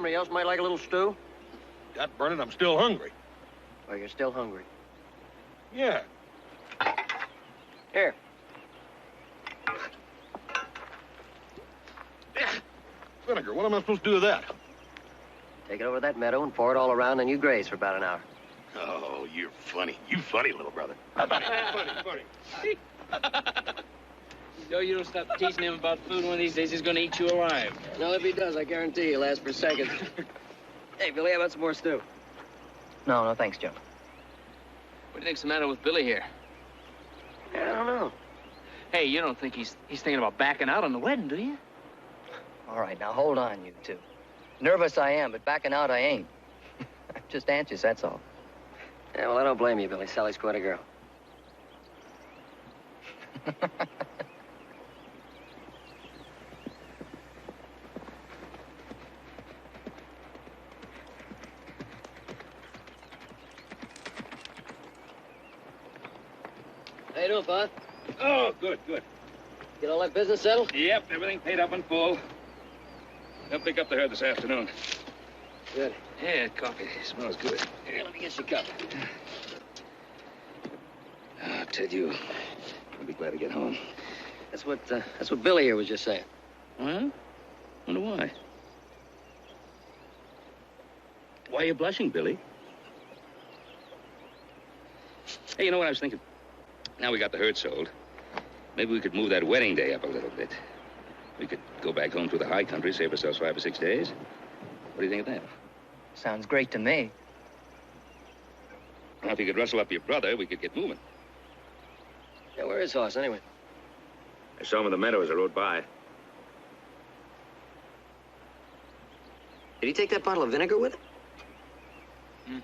Somebody else might like a little stew? God burn it, I'm still hungry. Well, you're still hungry. Yeah. Here. Vinegar, what am I supposed to do with that? Take it over to that meadow and pour it all around, and you graze for about an hour. Oh, you're funny. You funny, little brother. funny. You don't stop teasing him about food. One of these days, he's going to eat you alive. No, if he does, I guarantee he'll ask for seconds. Hey, Billy, how about some more stew? No, thanks, Joe. What do you think's the matter with Billy here? I don't know. Hey, you don't think he's thinking about backing out on the wedding, do you? All right, now hold on, you two. Nervous I am, but backing out I ain't. I'm just anxious, that's all. Yeah, well, I don't blame you, Billy. Sally's quite a girl. How you doing, Pa? Oh, good. Get all that business settled? Yep, everything paid up in full. They'll pick up the herd this afternoon. Good. Yeah, coffee smells good. Here, let me get you a cup. Oh, Ted, I'll be glad to get home. That's what Billy here was just saying. Well, wonder why. Why are you blushing, Billy? Hey, you know what I was thinking? Now we got the herd sold. Maybe we could move that wedding day up a little bit. We could go back home through the high country, save ourselves 5 or 6 days. What do you think of that? Sounds great to me. Now, if you could rustle up your brother, we could get moving. Yeah, where is Hoss, anyway? I saw him in the meadow as I rode by. Did he take that bottle of vinegar with him?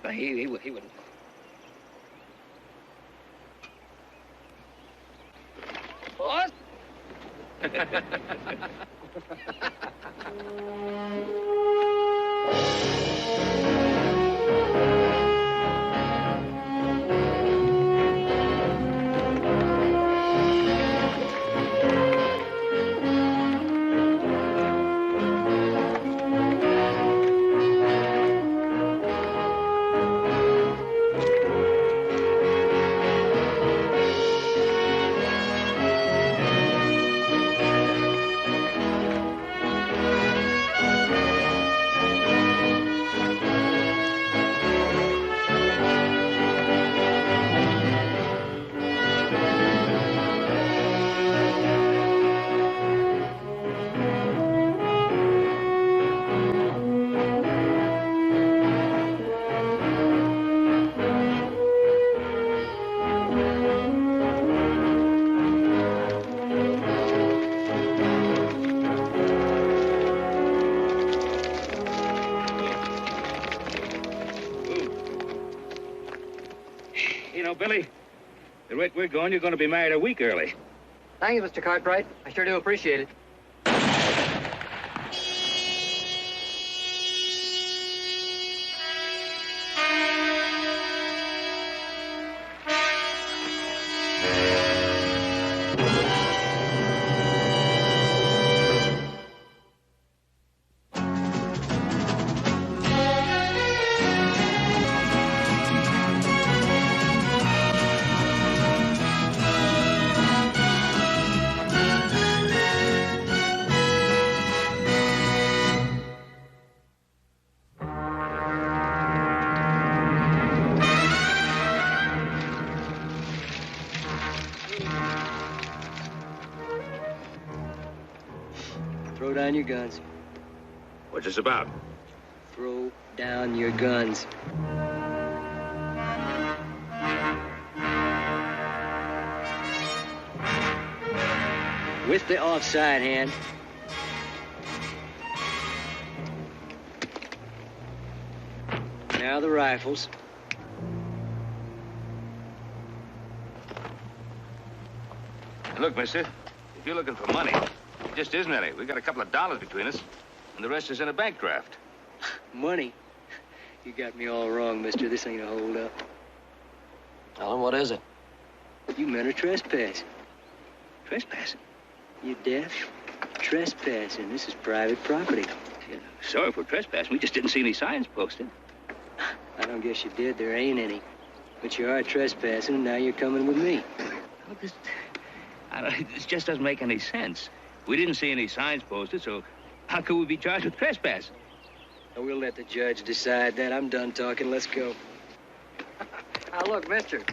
Mm-hmm. He wouldn't. Hoss? Billy, the rate we're going, you're going to be married a week early. Thank you, Mr. Cartwright. I sure do appreciate it. Throw down your guns. What's this about? Throw down your guns. With the offside hand. Now the rifles. Look, mister, if you're looking for money, it just isn't any. We got a couple of dollars between us, and the rest is in a bank draft. Money? You got me all wrong, mister. This ain't a hold-up. Tell him, what is it? You men are trespassing. Trespassing? You deaf? Trespassing. This is private property. Yeah, sorry for trespassing. We just didn't see any signs posted. I don't guess you did. There ain't any. But you are trespassing, and now you're coming with me. Well, this just doesn't make any sense. We didn't see any signs posted, so how could we be charged with trespass? Now, we'll let the judge decide that. I'm done talking. Let's go. Now, look, mister,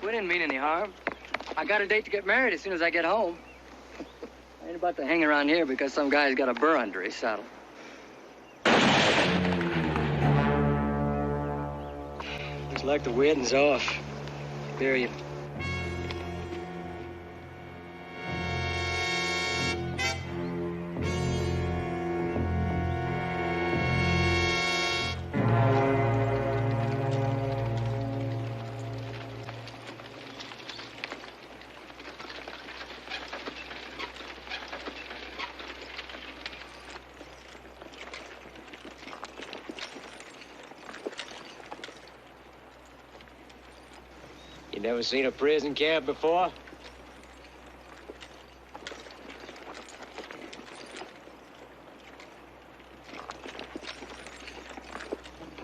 we didn't mean any harm. I got a date to get married as soon as I get home. I ain't about to hang around here because some guy's got a burr under his saddle. Looks like the wedding's off. Bury him. You never seen a prison camp before?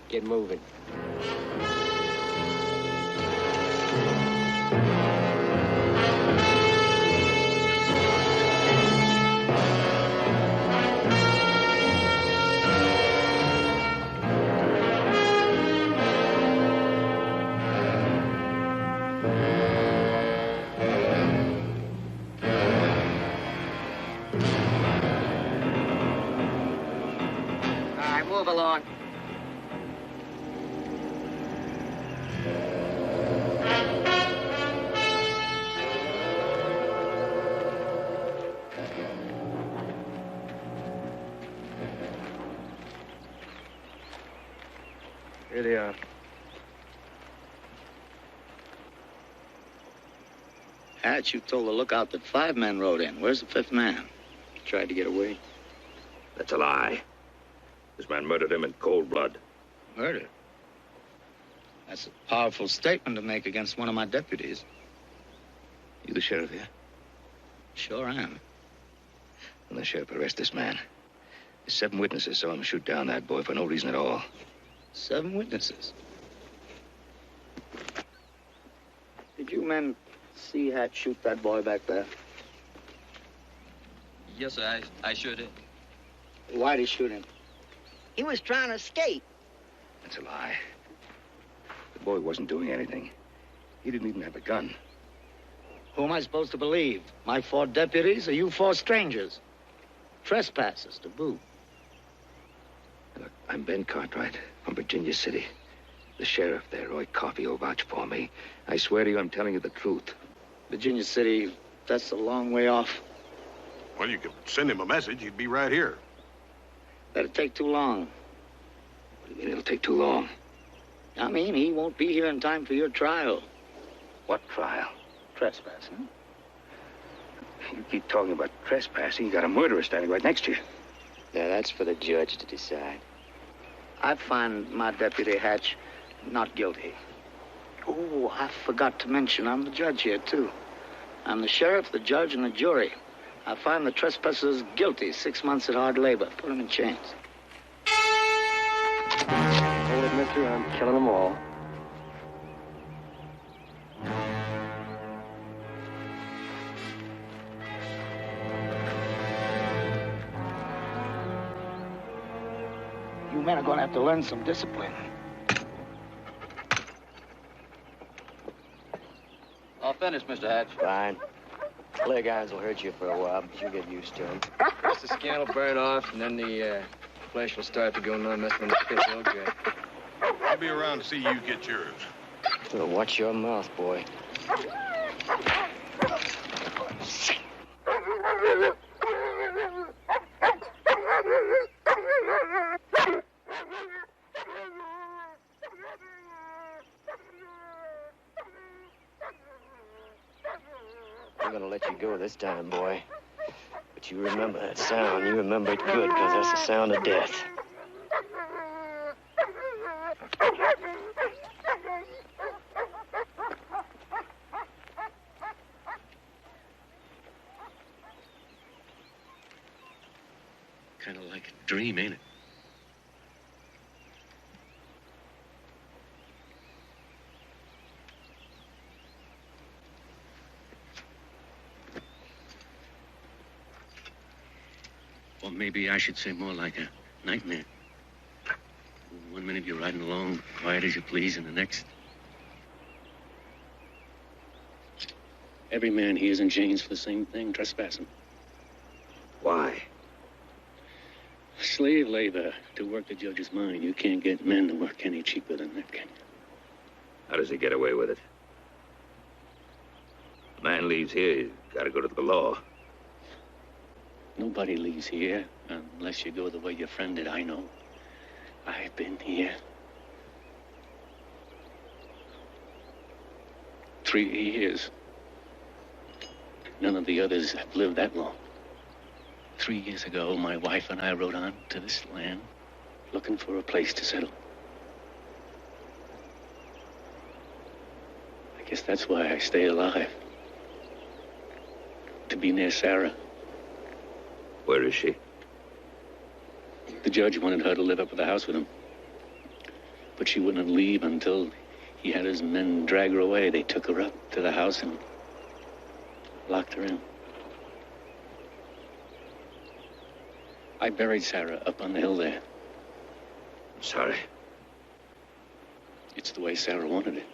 Get moving. Move along. Here they are. Hatch, you told the lookout that 5 men rode in. Where's the 5th man? Tried to get away. That's a lie. This man murdered him in cold blood. Murder? That's a powerful statement to make against one of my deputies. You the sheriff here? Sure am. Well, the sheriff arrest this man. There's 7 witnesses saw him shoot down that boy for no reason at all. 7 witnesses. Did you men see Hatch shoot that boy back there? Yes, sir, I sure did. Why'd he shoot him? He was trying to escape. That's a lie. The boy wasn't doing anything. He didn't even have a gun. Who am I supposed to believe? My 4 deputies or you 4 strangers? Trespassers to boot. Look, I'm Ben Cartwright from Virginia City. The sheriff there, Roy Coffey, will vouch for me. I swear to you, I'm telling you the truth. Virginia City, that's a long way off. Well, you could send him a message. He'd be right here. That'd take too long. What do you mean it'll take too long? I mean, he won't be here in time for your trial. What trial? Trespassing. You keep talking about trespassing. You got a murderer standing right next to you. Now, that's for the judge to decide. I find my deputy Hatch not guilty. Oh, I forgot to mention I'm the judge here, too. I'm the sheriff, the judge, and the jury. I find the trespassers guilty. 6 months at hard labor. Put them in chains. Hold it, mister. I'm killing them all. You men are going to have to learn some discipline. All finished, Mr. Hatch. Fine. Clear guys will hurt you for a while, but you'll get used to them. First the skin will burn off, and then the flesh will start to go numb. That's when the pit will get. I'll be around to see you get yours. Well, watch your mouth, boy. I'm gonna let you go this time, boy. But you remember that sound. You remember it good, because that's the sound of death. kind of like a dream, ain't it? Or maybe I should say more like a nightmare. One minute you're riding along, quiet as you please, and the next... Every man hears in chains for the same thing, trespassing. Why? Slave labor to work the judge's mind. You can't get men to work any cheaper than that, can you? How does he get away with it? A man leaves here, he's got to go to the law. Nobody leaves here unless you go the way your friend did, I know. I've been here 3 years. None of the others have lived that long. 3 years ago, my wife and I rode on to this land looking for a place to settle. I guess that's why I stay alive. To be near Sarah. Where is she? The judge wanted her to live up at the house with him. But she wouldn't leave until he had his men drag her away. They took her up to the house and locked her in. I buried Sarah up on the hill there. I'm sorry. It's the way Sarah wanted it.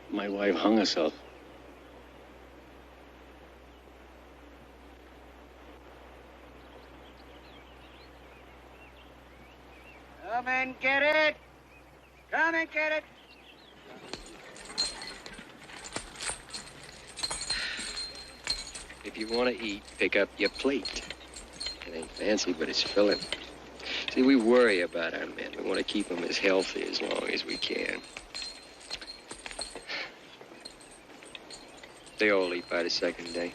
My wife hung herself. Come and get it. Come and get it. If you want to eat, pick up your plate. It ain't fancy, but it's filling. See, we worry about our men. We want to keep them as healthy as long as we can. They all eat by the second day.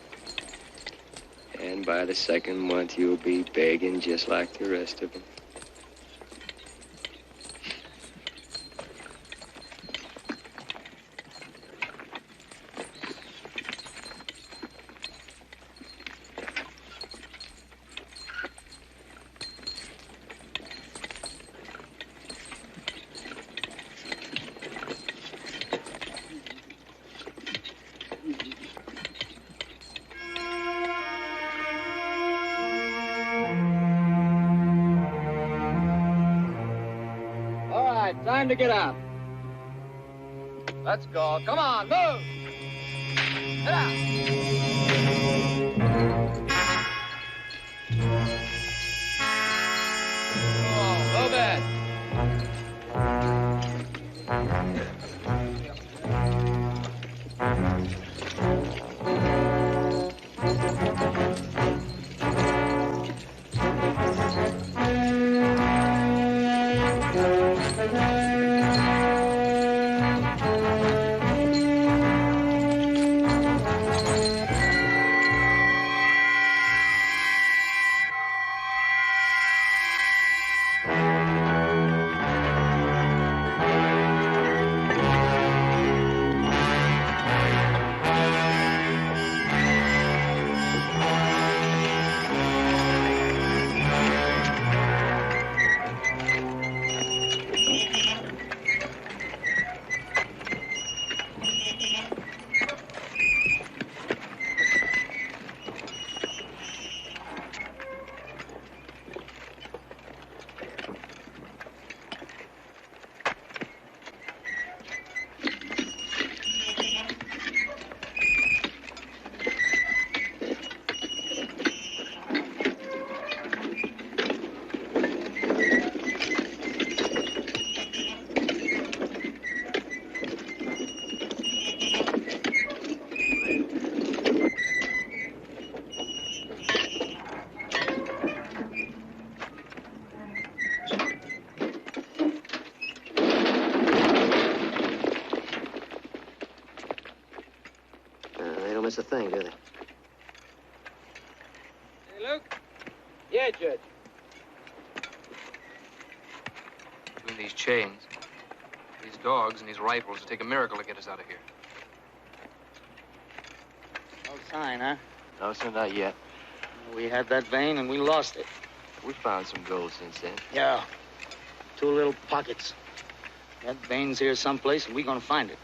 And by the second month, you'll be begging just like the rest of them. Time to get out. Let's go. Come on, move. Get out. Oh, low bed. Miss a thing, do they? Hey, Luke? Yeah, Judge. Between these chains, these dogs, and these rifles, it'll take a miracle to get us out of here. No sign, huh? No, sir, not yet. We had that vein and we lost it. We found some gold since then. Yeah. 2 little pockets. That vein's here someplace and we're gonna find it.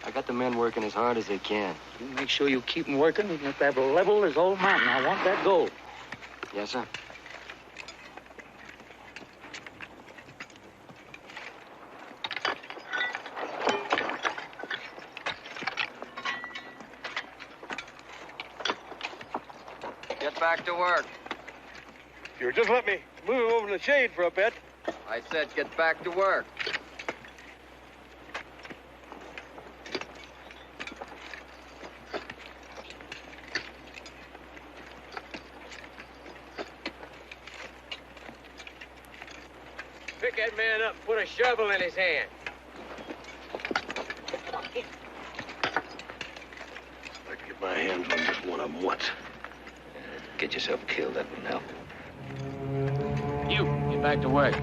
I got the men working as hard as they can. You make sure you keep them working, even if they're level as old mountain. I want that gold. Yes, sir. Get back to work. If you'll just let me move over in the shade for a bit. I said get back to work. Pick that man up and put a shovel in his hand. I can get my hands on just one of them once. Get yourself killed, that wouldn't help. You, get back to work.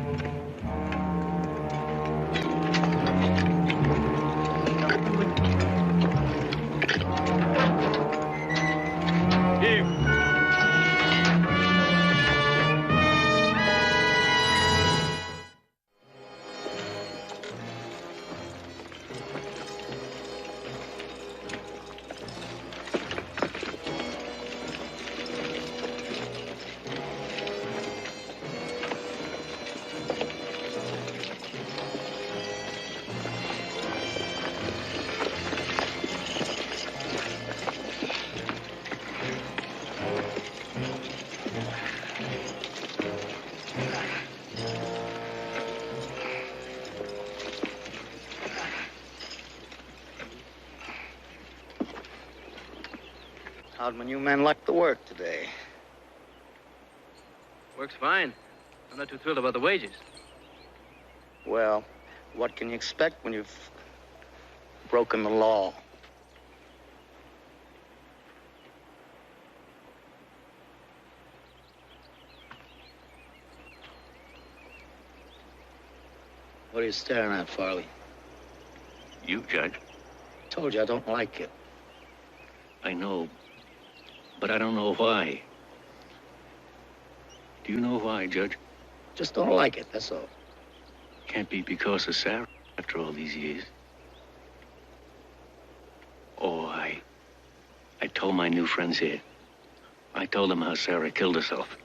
Here. How'd my new men like the work today? Works fine. I'm not too thrilled about the wages. Well, what can you expect when you've broken the law? What are you staring at, Farley? You, Judge. Told you I don't like it. I know, but I don't know why. Do you know why, Judge? Just don't like it, that's all. Can't be because of Sarah after all these years. Oh, I told my new friends here. I told them how Sarah killed herself.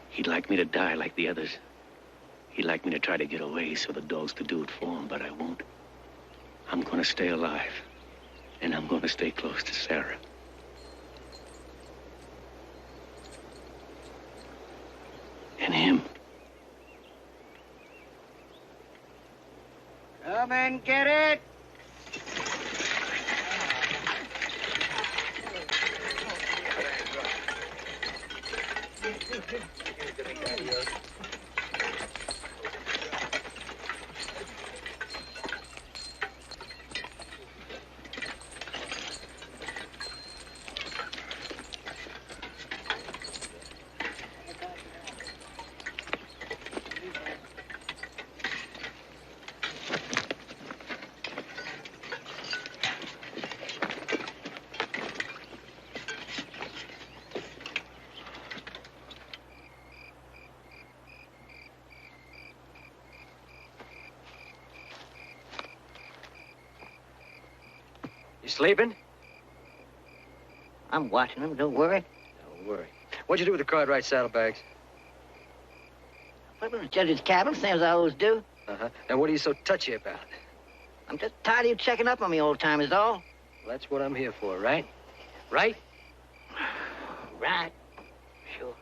He'd like me to die like the others. He'd like me to try to get away so the dogs could do it for him, but I won't. I'm gonna stay alive, and I'm gonna stay close to Sarah. And him. Come and get it. You sleeping? I'm watching them, don't worry. Don't worry. What'd you do with the Cartwright saddlebags? Put them in the judge's cabin, same as I always do. Uh-huh. And what are you so touchy about? I'm just tired of you checking up on me old time is all. Well, that's what I'm here for, right? Right? Right. Sure.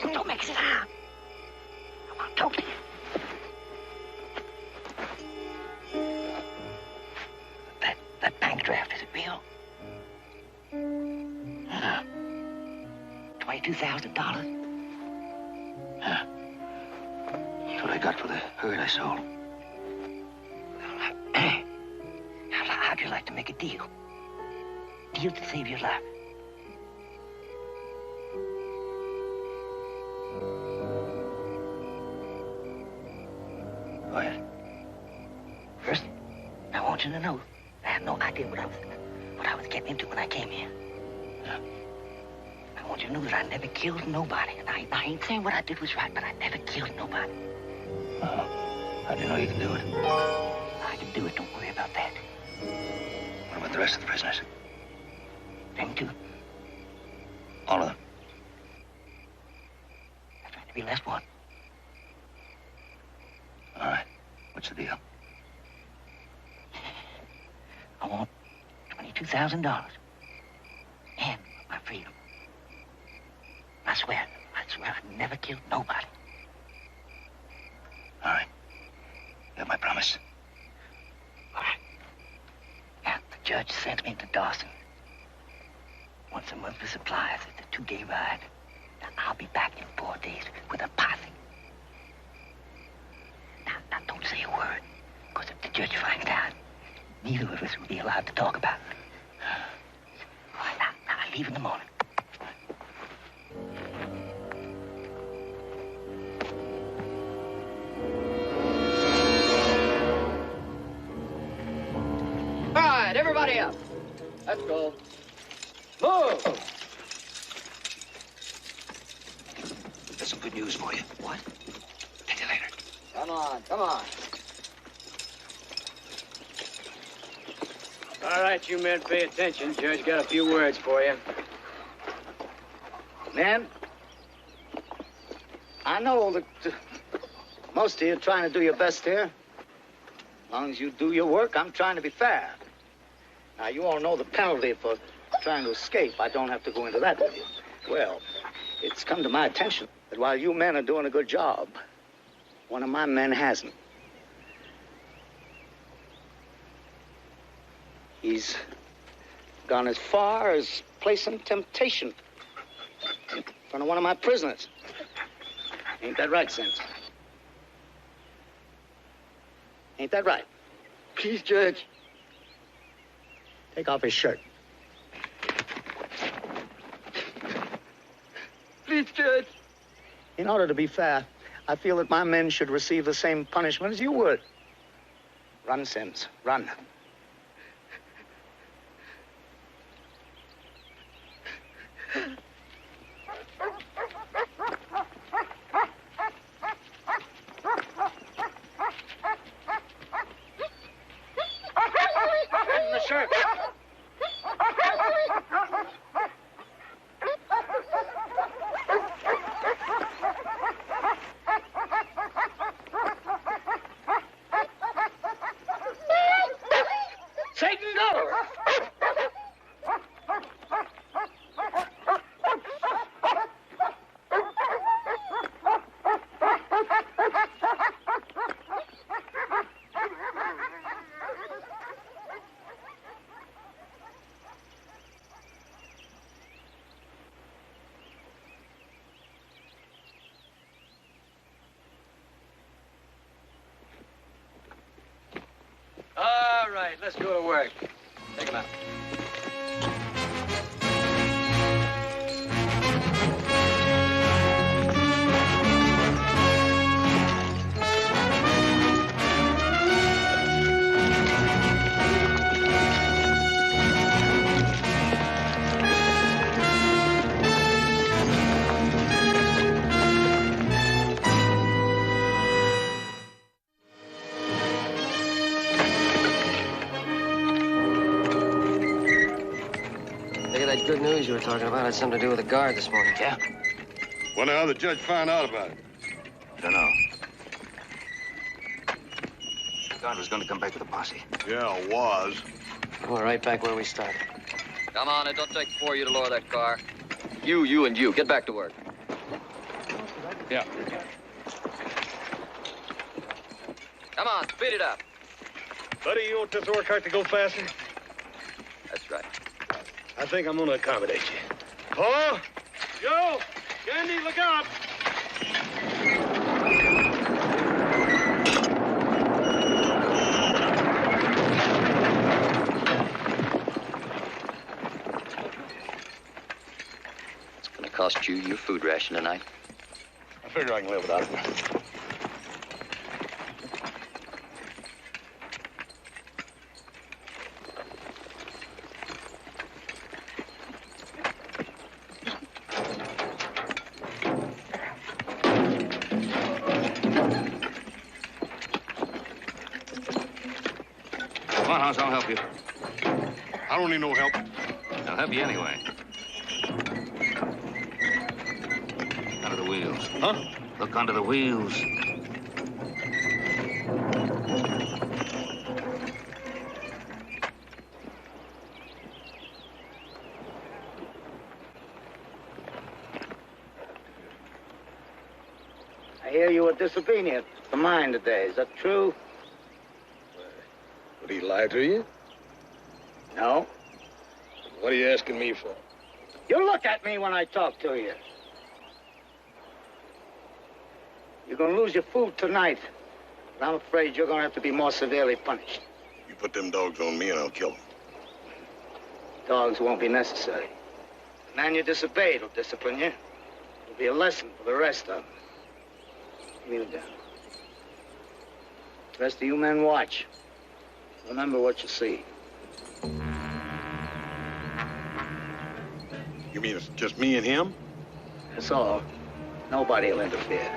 Don't make it out. I want to talk to you. $22,000? Yeah. That's what I got for the herd I sold. How'd you like to make a deal? Deal to save your life. Go ahead. First, I want you to know I had no idea what I was getting into when I came here. Yeah. I want you to know that I never killed nobody. And I ain't saying what I did was right, but I never killed nobody. How do you know you can do it? I can do it, don't worry about that. What about the rest of the prisoners? Them too. All of them? That's right, to be last one. All right. What's the deal? I want $22,000 and my freedom. I swear I never killed nobody. All right. You have my promise. All right. Now, the judge sends me to Dawson. Once a month for supplies. It's a 2-day ride. Now, I'll be back in 4 days with a posse. Now don't say a word, because if the judge finds out, neither of us will be allowed to talk about it. All right, now I leave in the morning. All right, everybody up. Let's go. Move! Got some good news for you. What? Tell you later. Come on, come on. All right, you men, pay attention. Judge got a few words for you. Men, I know that most of you are trying to do your best here. As long as you do your work, I'm trying to be fair. Now, you all know the penalty for trying to escape. I don't have to go into that with you. Well, it's come to my attention that while you men are doing a good job, one of my men hasn't. He's gone as far as placing temptation in front of one of my prisoners. Ain't that right, Sims? Ain't that right? Please, Judge. Take off his shirt. Please, Judge. In order to be fair, I feel that my men should receive the same punishment as you would. Run, Sims, run. Tighten the shirt. Satan, go! All right, let's go to work. Take him out. That good news you were talking about had something to do with the guard this morning. Yeah? Wonder how the judge found out about it. Don't know. God was going to come back with a posse. Yeah, was. We're right back where we started. Come on, it don't take 4 of you to lower that car. You, and you. Get back to work. Yeah. Come on, speed it up. Buddy, you want this work cart to go faster? That's right. I think I'm going to accommodate you. Paul? Joe? cost you your food ration tonight? I figure I can live without it. Come on, House, I'll help you. I don't need no help. I'll help you anyway. Under the wheels. Huh? Look under the wheels. I hear you were disobedient to mine today. Is that true? Would he lie to you? No. What are you asking me for? You look at me when I talk to you. You're gonna lose your food tonight. And I'm afraid you're gonna have to be more severely punished. You put them dogs on me and I'll kill them. Dogs won't be necessary. The man you disobeyed will discipline you. It'll be a lesson for the rest of them. Kneel down. The rest of you men watch. Remember what you see. You mean it's just me and him? That's all. Nobody will interfere.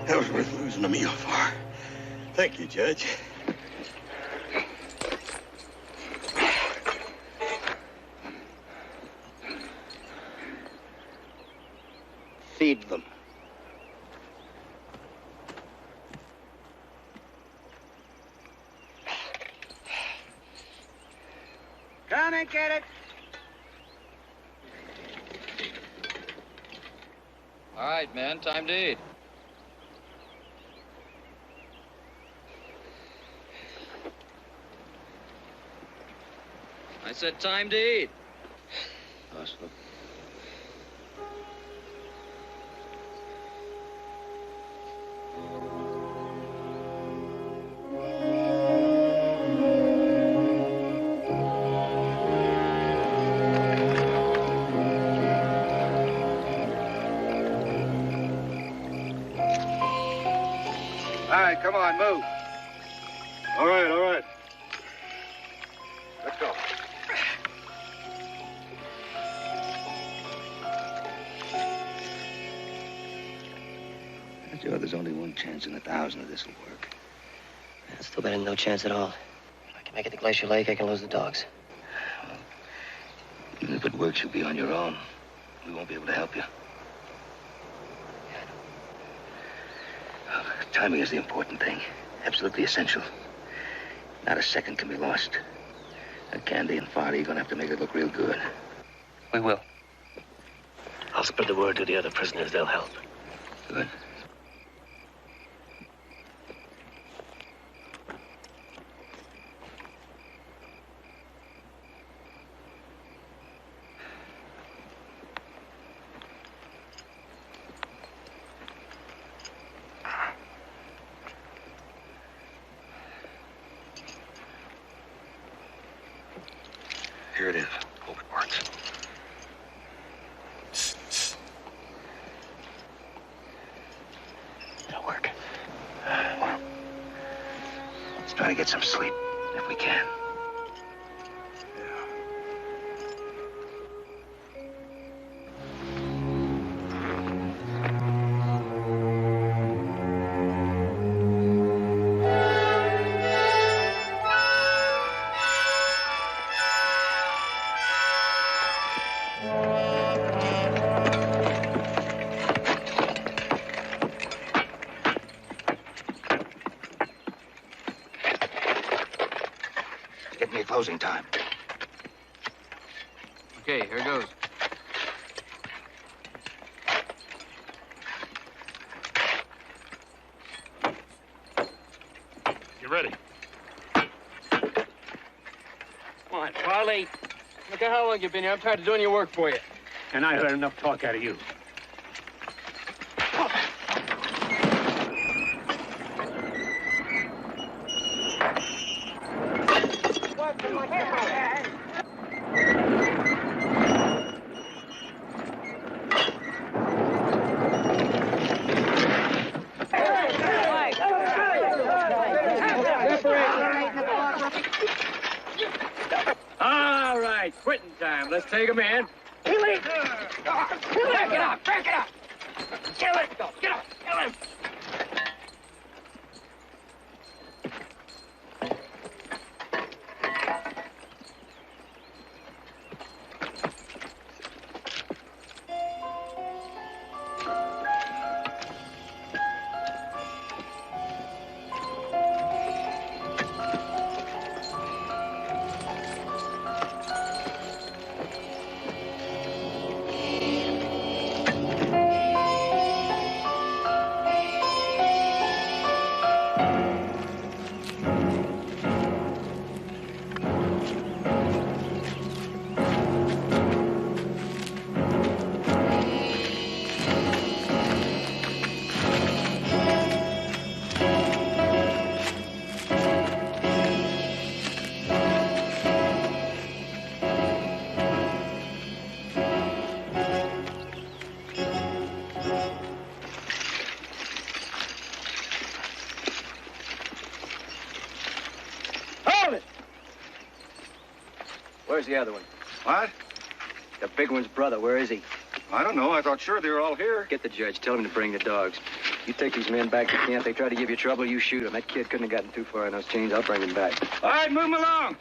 That was worth losing a meal for. Thank you, Judge. Feed them. Come and get it. All right, men, time to eat. I said time to eat. Awesome. All right, come on, move. All right, all right. Let's go. Joe, there's only one chance in 1,000 that this will work. It's still better than no chance at all. If I can make it to Glacier Lake, I can lose the dogs. Even if it works, you'll be on your own. We won't be able to help you. Timing is the important thing. Absolutely essential. Not a second can be lost. Candy and Farley are gonna have to make it look real good. We will. I'll spread the word to the other prisoners. They'll help. Good. Here it is. Hope it works. try to get some sleep, if we can. Get me a closing time. Okay, here goes. You ready? Come on, Farley. Look at how long you've been here. I'm tired of doing your work for you. And I heard enough talk out of you. All right, quitting time. Let's take him in. Billy! Back it up! Back it up! Kill it! Go! Get up! Kill him! Where's the other one? What? The big one's brother. Where is he? I don't know. I thought sure they were all here. Get the judge. Tell him to bring the dogs. You take these men back to camp. They try to give you trouble, you shoot them. That kid couldn't have gotten too far in those chains. I'll bring him back. All right, move him along.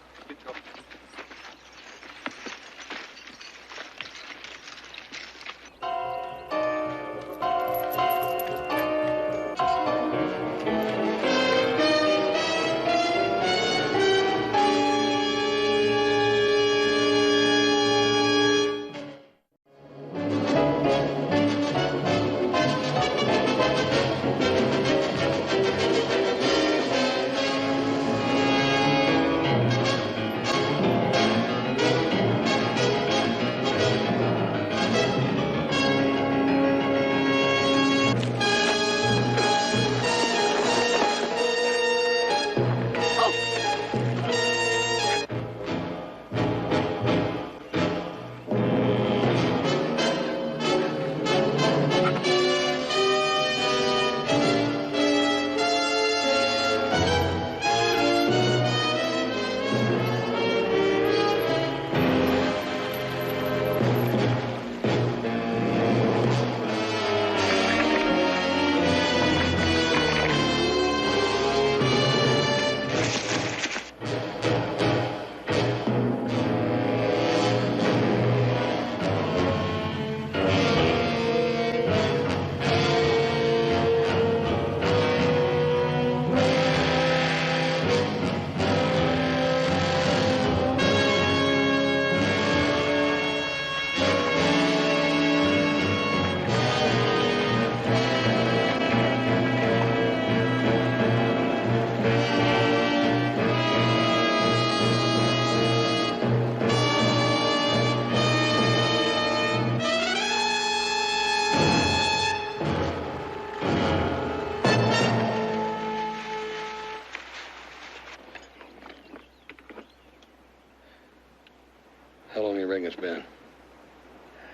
How long you reckon it's been?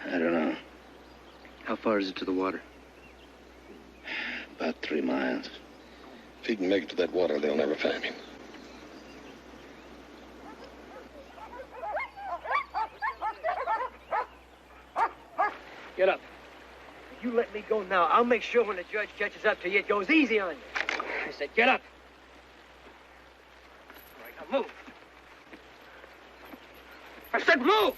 I don't know. How far is it to the water? About 3 miles. If he can make it to that water, they'll never find him. you let me go now, I'll make sure when the judge catches up to you, it goes easy on you. I said, get up. All right, now move. I said move!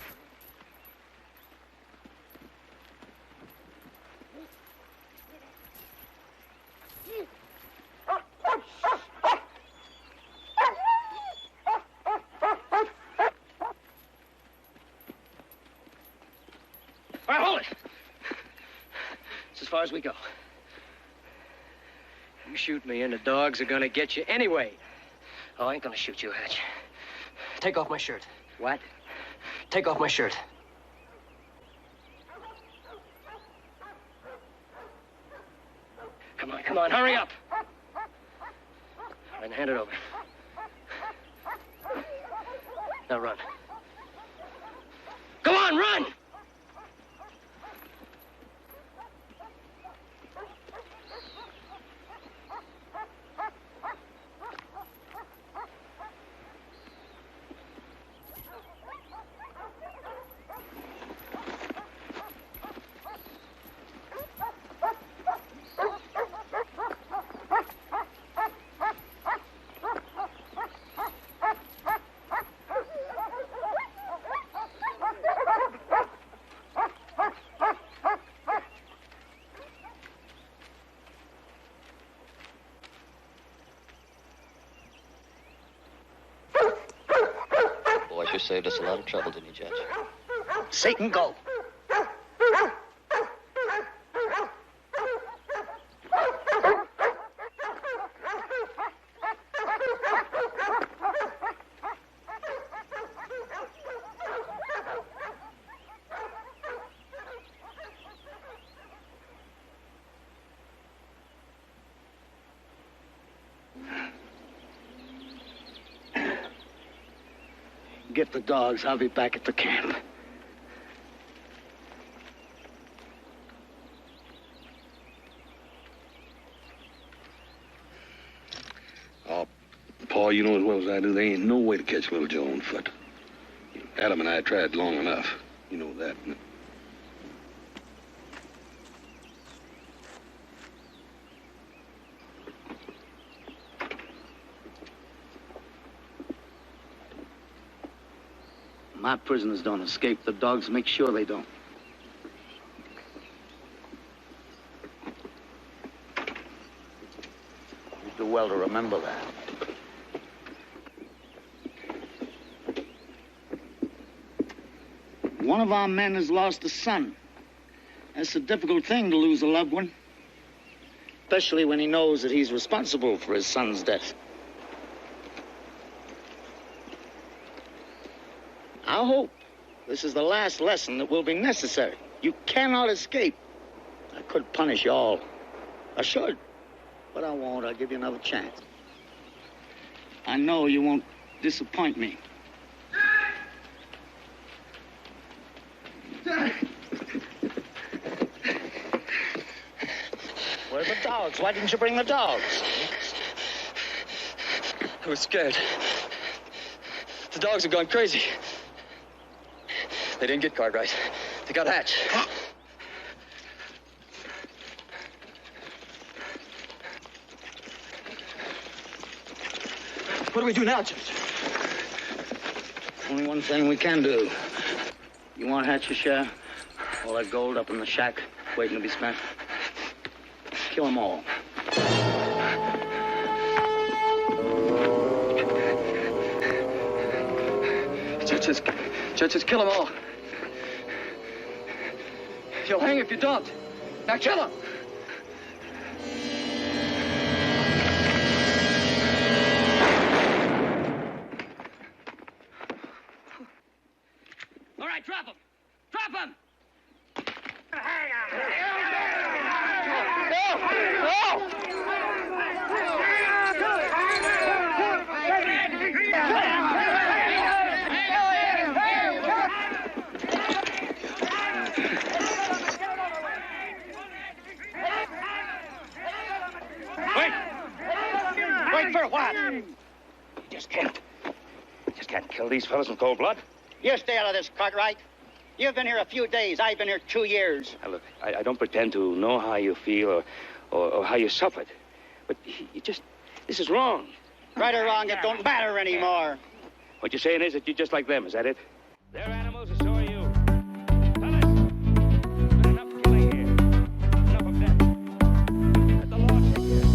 All right, hold it. It's as far as we go. You shoot me and the dogs are gonna get you anyway. Oh, I ain't gonna shoot you, Hatch. Take off my shirt. What? Take off my shirt. Come on, hurry up. All right, hand it over. Now run. Go on, run! You saved us a lot of trouble, didn't you, Judge? Satan, go. Get the dogs. I'll be back at the camp. Oh, Paul, you know as well as I do, there ain't no way to catch little Joe on foot. Adam and I tried long enough. You know that. My prisoners don't escape. The dogs make sure they don't. You do well to remember that. One of our men has lost a son. That's a difficult thing to lose a loved one. Especially when he knows that he's responsible for his son's death. I hope this is the last lesson that will be necessary. You cannot escape. I could punish you all. I should. But I won't. I'll give you another chance. I know you won't disappoint me. Where are the dogs? Why didn't you bring the dogs? I was scared. The dogs have gone crazy. They didn't get Cartwright. They got Hatch. What do we do now, Judge? Only one thing we can do. You want Hatch's share? All that gold up in the shack, waiting to be spent? Kill them all. Judges, kill them all. You'll hang if you don't. Now kill them. All right, drop him. Drop him. Wait for what? You just can't kill these fellas in cold blood. You stay out of this, Cartwright. You've been here a few days. I've been here 2 years. Now, look, I don't pretend to know how you feel or how you suffered. But this is wrong. Right or wrong, it don't matter anymore. What you're saying is that you're just like them, is that it? They're animals, and so are you. Fellas, there's been enough killing here. Enough of that. Let the law take care.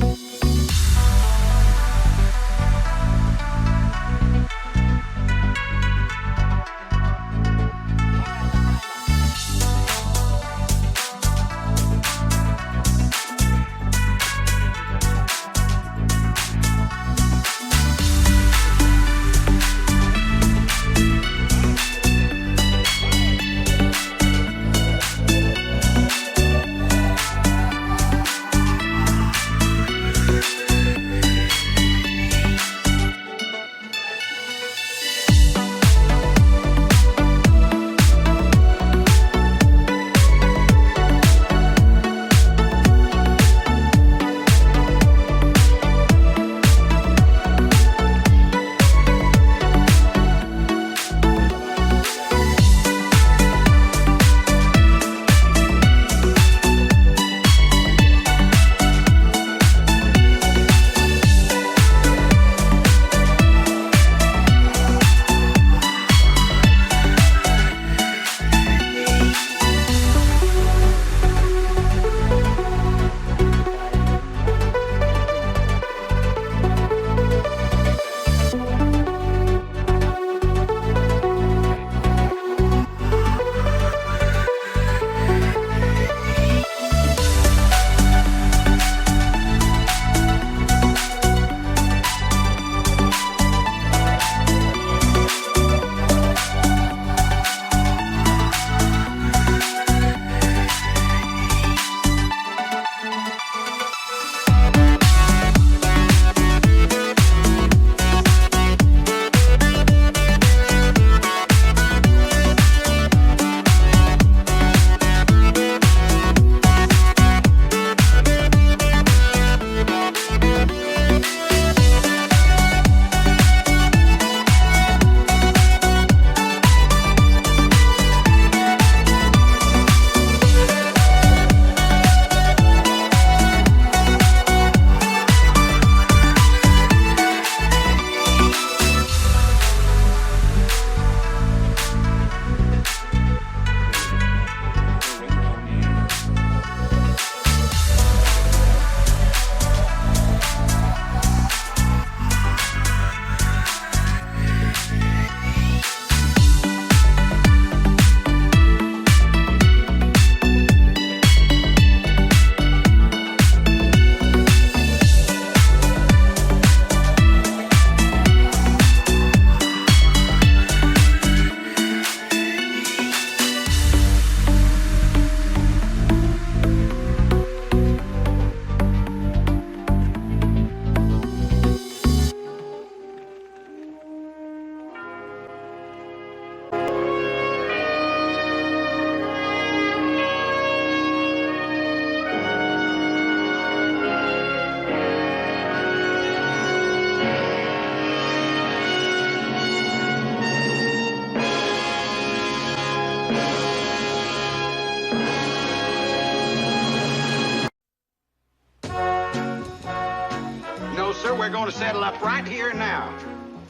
We're going to settle up right here and now.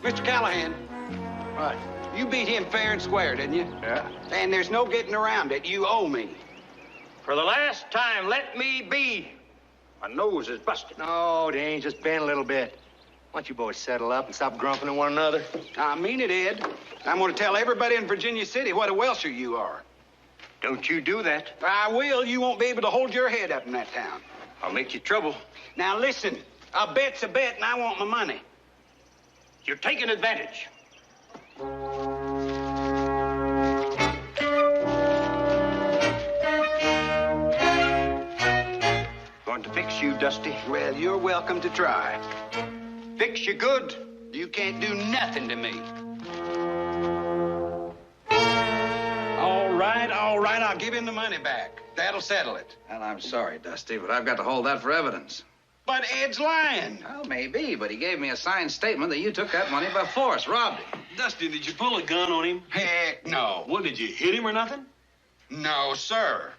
Mr. Callahan. What? You beat him fair and square, didn't you? Yeah. And there's no getting around it. You owe me. For the last time, let me be. My nose is busted. No, it ain't. Just bend a little bit. Why don't you boys settle up and stop grumping at one another? I mean it, Ed. I'm going to tell everybody in Virginia City what a Welsher you are. Don't you do that. I will. You won't be able to hold your head up in that town. I'll make you trouble. Now, listen. A bet's a bet, and I want my money. You're taking advantage. Going to fix you, Dusty? Well, you're welcome to try. Fix you good? You can't do nothing to me. All right, I'll give him the money back. That'll settle it. Well, I'm sorry, Dusty, but I've got to hold that for evidence. But Ed's lying. Well, maybe, but he gave me a signed statement that you took that money by force, robbed him. Dusty, did you pull a gun on him? Heck no. What, did you hit him or nothing? No, sir.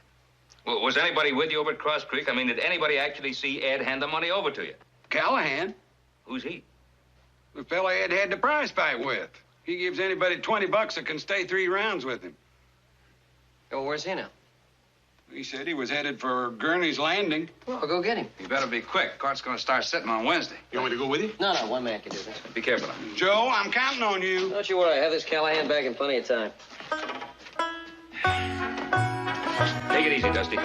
Well, was anybody with you over at Cross Creek? I mean, did anybody actually see Ed hand the money over to you? Callahan, Who's he? the fella Ed had the prize fight with. He gives anybody $20 that can stay 3 rounds with him. Oh, where's he now? He said he was headed for Gurney's Landing. Well, I'll go get him. You better be quick. Court's going to start sitting on Wednesday. You want me to go with you? No, one man can do this. Be careful now. Joe, I'm counting on you. Don't you worry. I have this Callahan back in plenty of time. Take it easy, Dusty.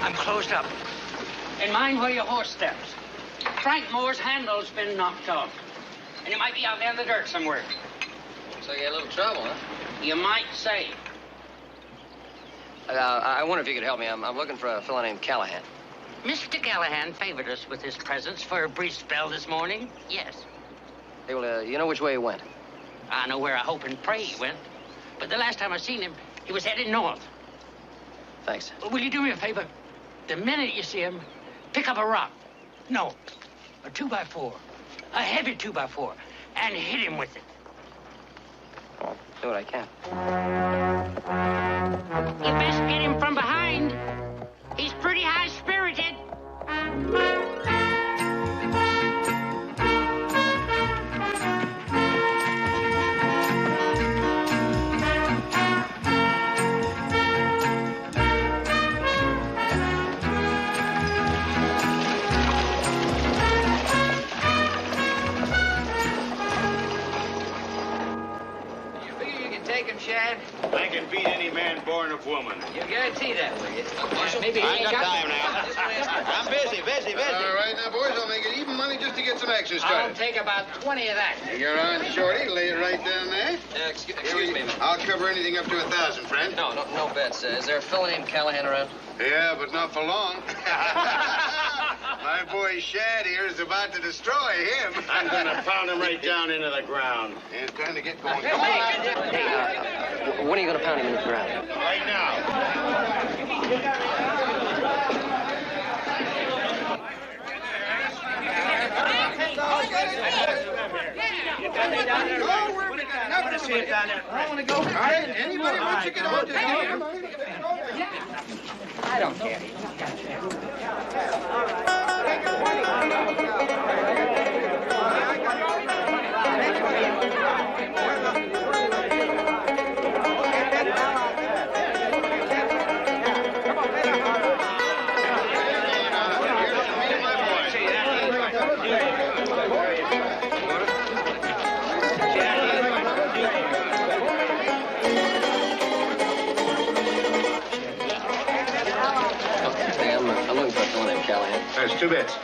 I'm closed up. And mind where your horse steps. Frank Moore's handle's been knocked off. And he might be out there in the dirt somewhere. So you had a little trouble, huh? You might say. I wonder if you could help me. I'm looking for a fellow named Callahan. Mr. Callahan favored us with his presence for a brief spell this morning. Yes. Hey, well, you know which way he went? I know where I hope and pray he went. But the last time I seen him, he was headed north. Thanks. Will you do me a favor? The minute you see him, pick up a rock. No, a 2x4. A heavy 2x4. And hit him with it. I'll do what I can. You best get him from behind. He's pretty high-spirited. Shad? I can beat any man born of woman. You guarantee that, will you? Maybe he I ain't got got time now. I'm busy. All right, now, boys, I'll make it even money just to get some action I'll started. take about 20 of that. You're on, Shorty. Lay it right down there. Excuse me. I'll cover anything up to 1,000, friend. No bets. Is there a fellow named Callahan around? Yeah, but not for long. My boy Shad here is about to destroy him. I'm gonna pound him right down into the ground. It's time to get going. Come on. When are you going to pound him into the ground? Right now. I want to go. All right, anybody wants to get on, just give me money. I don't care. I'm looking for a fellow named Callahan. There's 2 bits.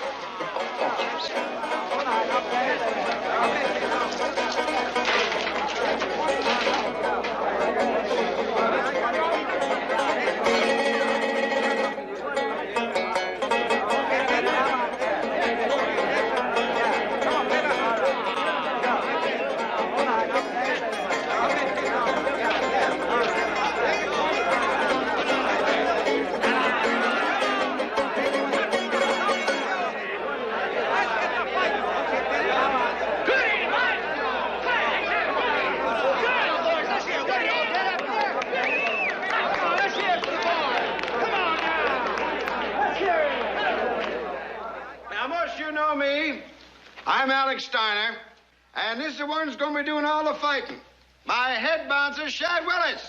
I'm Alex Steiner, and this is the one who's going to be doing all the fighting. My head bouncer, Shad Willis.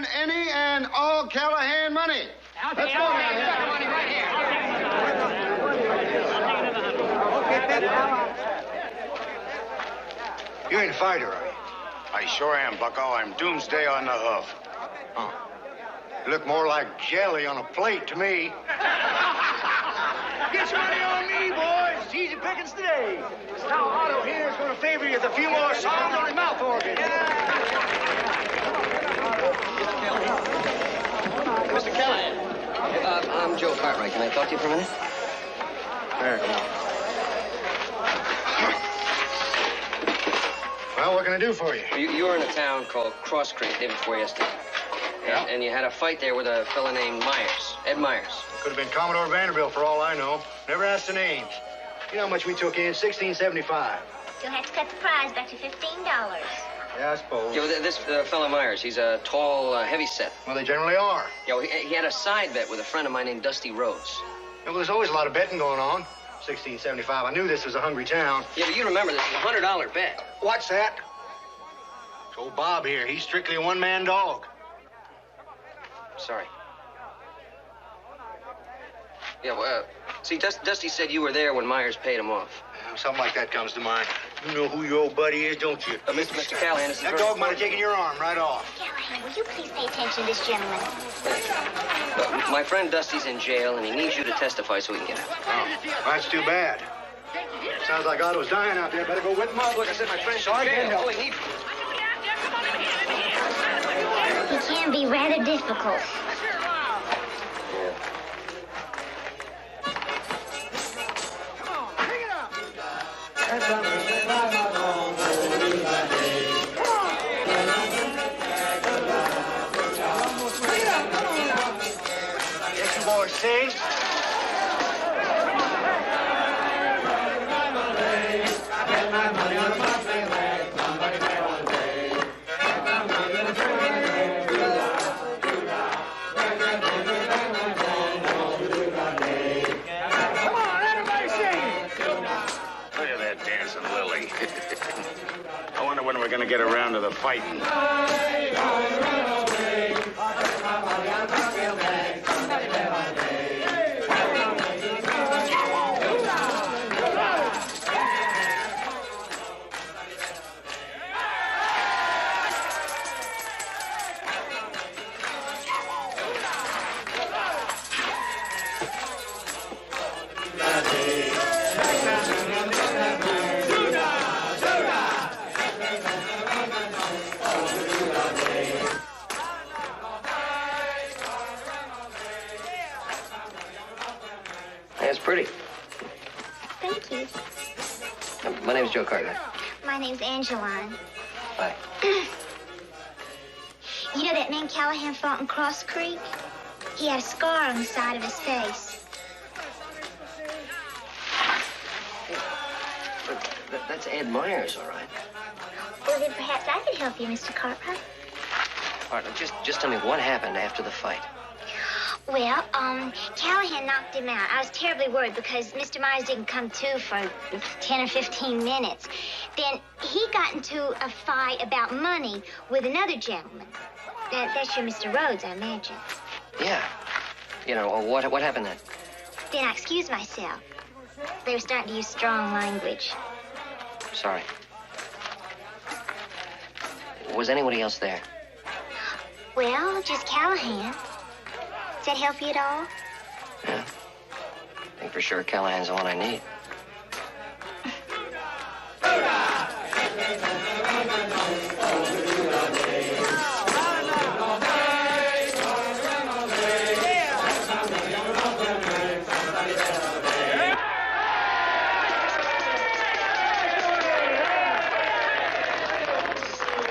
and any and all Callahan money. Let's go now. Money right here. You ain't a fighter, are you? I sure am, bucko. I'm doomsday on the hoof. Huh. You look more like jelly on a plate to me. Get your money on me, boys. It's easy pickings today. Now Otto here is going to favor you with a few more songs on his mouth organ. Mr. Callahan. I'm Joe Cartwright. Can I talk to you for a minute? There. Well, what can I do for you? You were in a town called Cross Creek the day before yesterday. Yeah? And you had a fight there with a fella named Myers, Ed Myers. Could have been Commodore Vanderbilt for all I know. Never asked the names. You know how much we took in? $16.75. You'll have to cut the prize back to $15. Yeah, I suppose. Yeah, well, this fella Myers, he's a tall, heavy set. Well, they generally are. Yeah, well, he had a side bet with a friend of mine named Dusty Rhodes. Yeah, well, there's always a lot of betting going on. $16.75. I knew this was a hungry town. Yeah, but you remember this is a $100 bet. What's that? It's old Bob here. He's strictly a one-man dog. Sorry. Yeah, well, see, Dusty said you were there when Myers paid him off. Something like that comes to mind. You know who your old buddy is, don't you? Mr. Callahan, this is that dog might have taken your arm right off. Callahan, will you please pay attention to this gentleman? My friend Dusty's in jail, and he needs you to testify so he can get out. Oh, that's too bad. Sounds like Otto's dying out there. Better go with him. Look, I said my friend's in jail. All he needs... He can be rather difficult. Get you boys sing. I wonder when we're going to get around to the fighting. That's pretty. Thank you. My name's Joe Cartwright. My name's Angeline. Bye. You know that man Callahan fought in Cross Creek? He had a scar on the side of his face. That's Ed Myers, all right. Well, then perhaps I could help you, Mr. Cartwright. Partner, just tell me what happened after the fight. Well, Callahan knocked him out. I was terribly worried because Mr. Myers didn't come to for 10 or 15 minutes. Then he got into a fight about money with another gentleman. That's your Mr. Rhodes, I imagine. Yeah. You know, what happened then? Then I excused myself. They were starting to use strong language. Sorry. Was anybody else there? Well, just Callahan. Does that help you at all? Yeah. I think for sure Callahan's the one I need.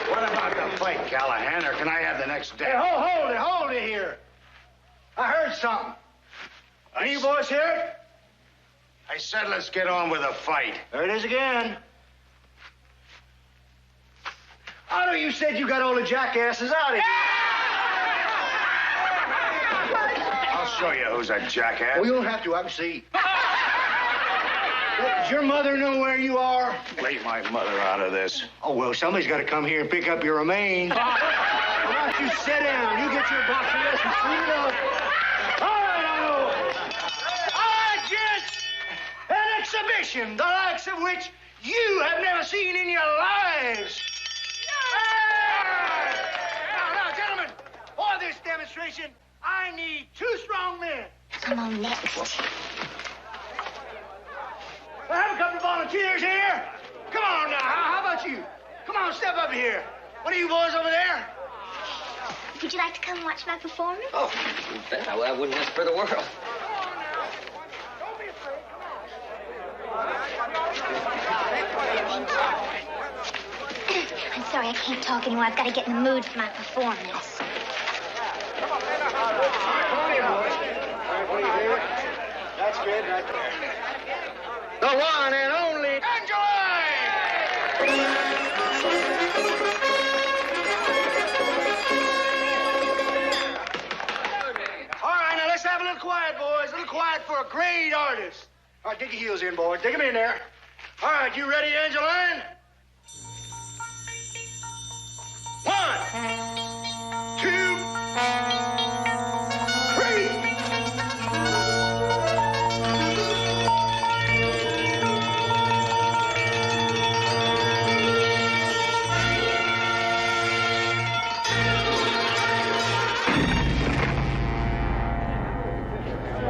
What about the fight, Callahan, or can I have the next day? Hey, hold it here. I heard something. Any of you boys hear it? I said let's get on with the fight. There it is again. Otto, you said you got all the jackasses out of here. I'll show you who's a jackass. Well, you don't have to. I can see. Does your mother know where you are? Leave my mother out of this. Oh, well, somebody's got to come here and pick up your remains. don't you sit down. You get your boxing lesson soon enough. All right, Otto. All right, gents. An exhibition, the likes of which you have never seen in your lives. Now, gentlemen, for this demonstration, I need 2 strong men. Come on, next. I have a couple of volunteers here. Come on now, how about you? Come on, step up here. What are you boys over there? Would you like to come watch my performance? Oh, you bet. I wouldn't miss for the world. I'm sorry, I can't talk anymore. I've got to get in the mood for my performance. That's good, right there. The one and only All right, now let's have a little quiet, boys. A little quiet for a great artist. All right, dig your heels in, boys. Dig them in there. All right, you ready, Angeline? 1, 2, 3.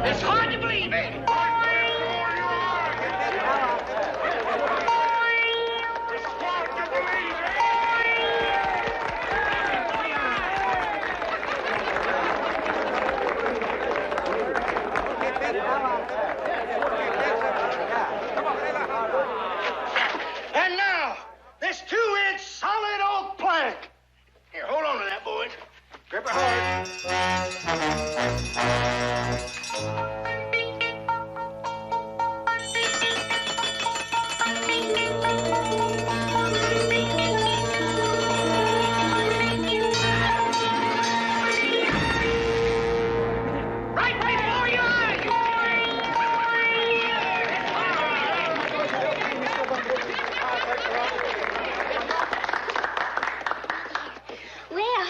It's hard to believe it. And now, this 2-inch solid oak plank. Here, hold on to that, boys. Grip it hard. Right before your eyes. Well,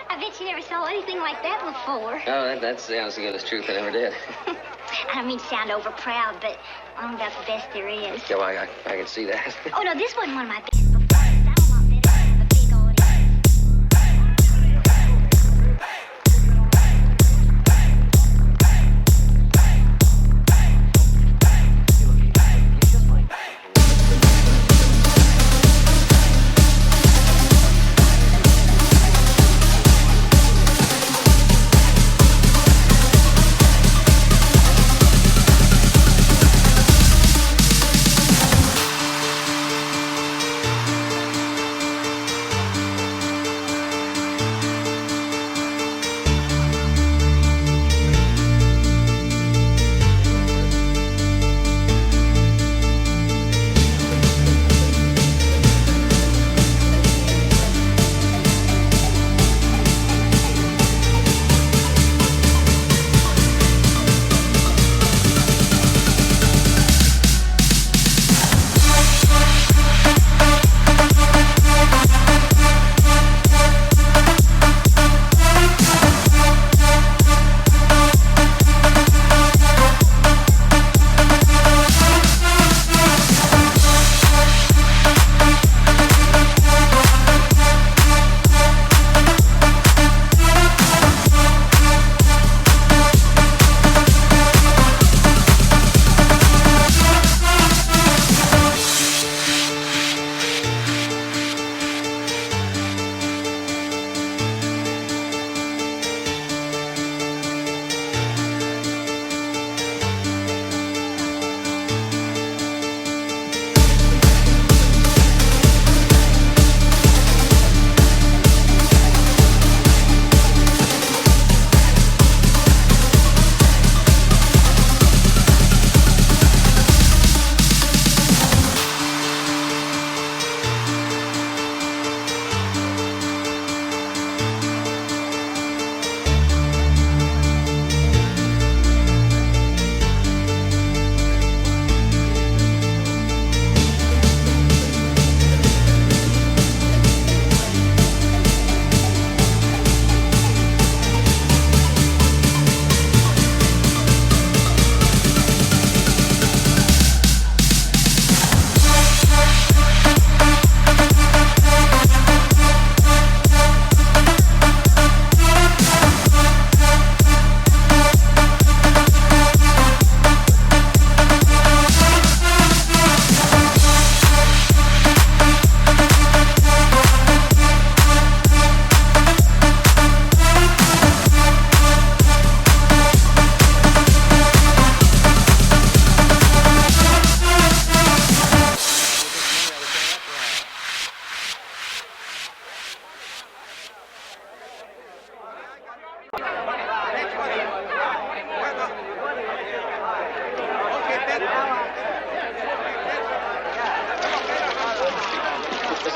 I bet you never saw anything like that before. Oh, that's the honest to goodness truth. I never did. I don't mean to sound over proud, but I'm about the best there is. Yeah, well, I can see that. Oh, no, this wasn't one of my best performances. I'm a lot better than a big audience.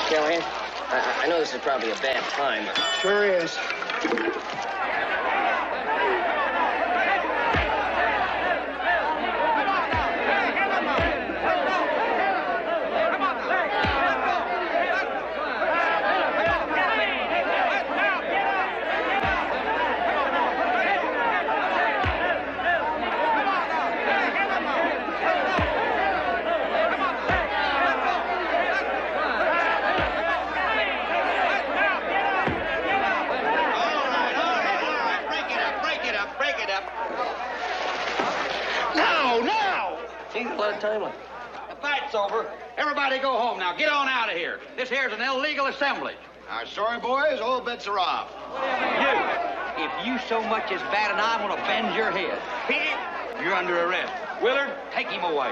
Callahan, I know this is probably a bad time, but... Sure is. Time left. The fight's over. Everybody go home now. Get on out of here. This here's an illegal assembly. Sorry, boys. All bets are off. You, if you so much as bat an eye, I'm going to bend your head. You're under arrest. Willard, take him away.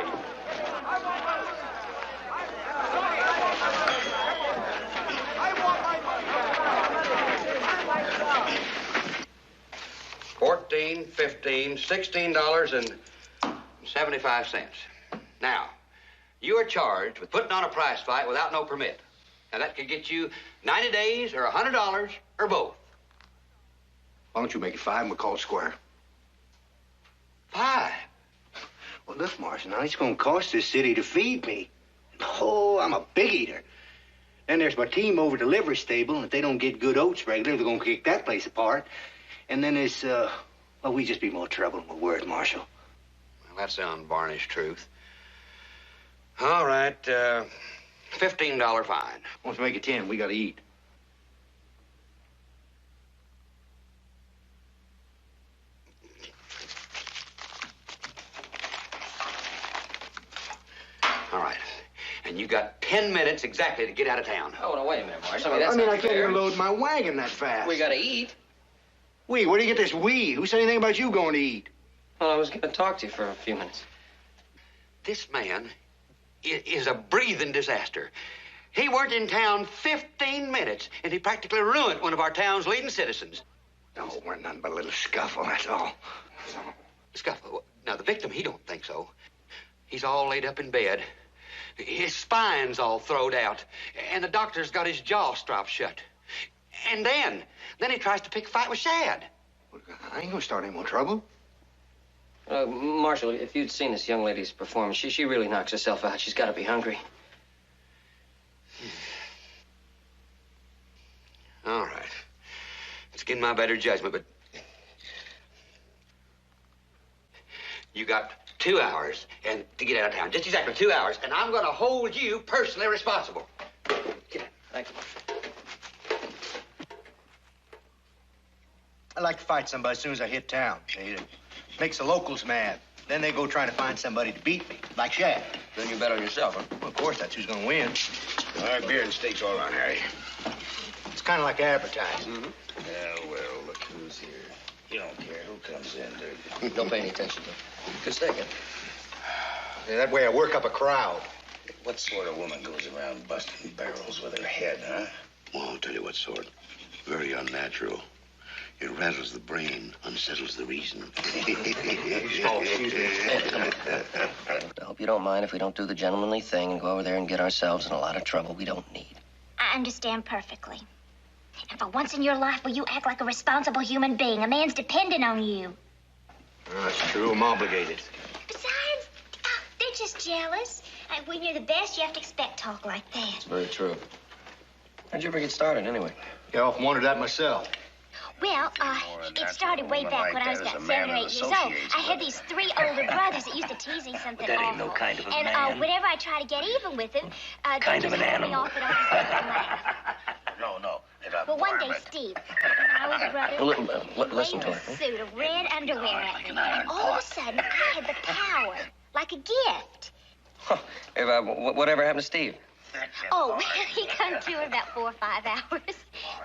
$14, $15, $16.75. Now, you are charged with putting on a prize fight without no permit. Now, that could get you 90 days or $100 or both. Why don't you make it 5 and we'll call it square? 5? Well, look, Marshal, now it's going to cost this city to feed me. Oh, I'm a big eater. Then there's my team over at the livery stable, and if they don't get good oats regular, they're going to kick that place apart. And then there's, well, we just be more trouble than we're worth, Marshal. Well, that's the unvarnished truth. All right, $15 fine. Let's make it 10. We got to eat. All right. And you got 10 minutes exactly to get out of town. Oh, no, wait a minute, Marshal. I mean, I can't even load my wagon that fast. We gotta eat. We? Where do you get this we? Who said anything about you going to eat? Well, I was gonna talk to you for a few minutes. This man is a breathing disaster. He weren't in town 15 minutes, and he practically ruined one of our town's leading citizens. No, it weren't nothing but a little scuffle, that's all. Scuffle? Now, the victim, he don't think so. He's all laid up in bed. His spine's all throwed out, and the doctor's got his jaw strapped shut. And then he tries to pick a fight with Shad. I ain't gonna start any more trouble. Marshal, if you'd seen this young lady's performance, she really knocks herself out. She's got to be hungry. All right. It's again my better judgment, but you got 2 hours and to get out of town. Just exactly 2 hours, and I'm going to hold you personally responsible. Get in. Thank you. I like to fight somebody as soon as I hit town. It makes the locals mad. Then they go trying to find somebody to beat me, like Shad. Then you bet on yourself, huh? Well, of course, that's who's going to win. All right, beer and steaks all around, Harry. It's kind of like advertising. Yeah, well, look who's here. You don't care who comes in, do you? Don't pay any attention to him. Good steak, huh? Yeah, that way I work up a crowd. What sort of woman goes around busting barrels with her head, huh? Well, I'll tell you what sort. Very unnatural. It rattles the brain, unsettles the reason. Oh, excuse me. Come on. I hope you don't mind if we don't do the gentlemanly thing and go over there and get ourselves in a lot of trouble we don't need. I understand perfectly. And for once in your life, will you act like a responsible human being? A man's dependent on you. That's true. I'm obligated. Besides, they're just jealous. When you're the best, you have to expect talk like that. It's very true. How'd you ever get started, anyway? Yeah, I often wondered that myself. Well, it started way back when I was about 7 or 8 years old. I had these 3 older brothers that used to tease me something That ain't awful. no kind of a and man. whenever I try to get even with them, Kind they of an just cut me animal. off and laugh. No. Well, one day, Steve, my older brother, Listen to waved her. a suit of red underwear at me. iron And all of a sudden, I had the power, like a gift. Whatever happened to Steve? Oh, well, he come to in about 4 or 5 hours.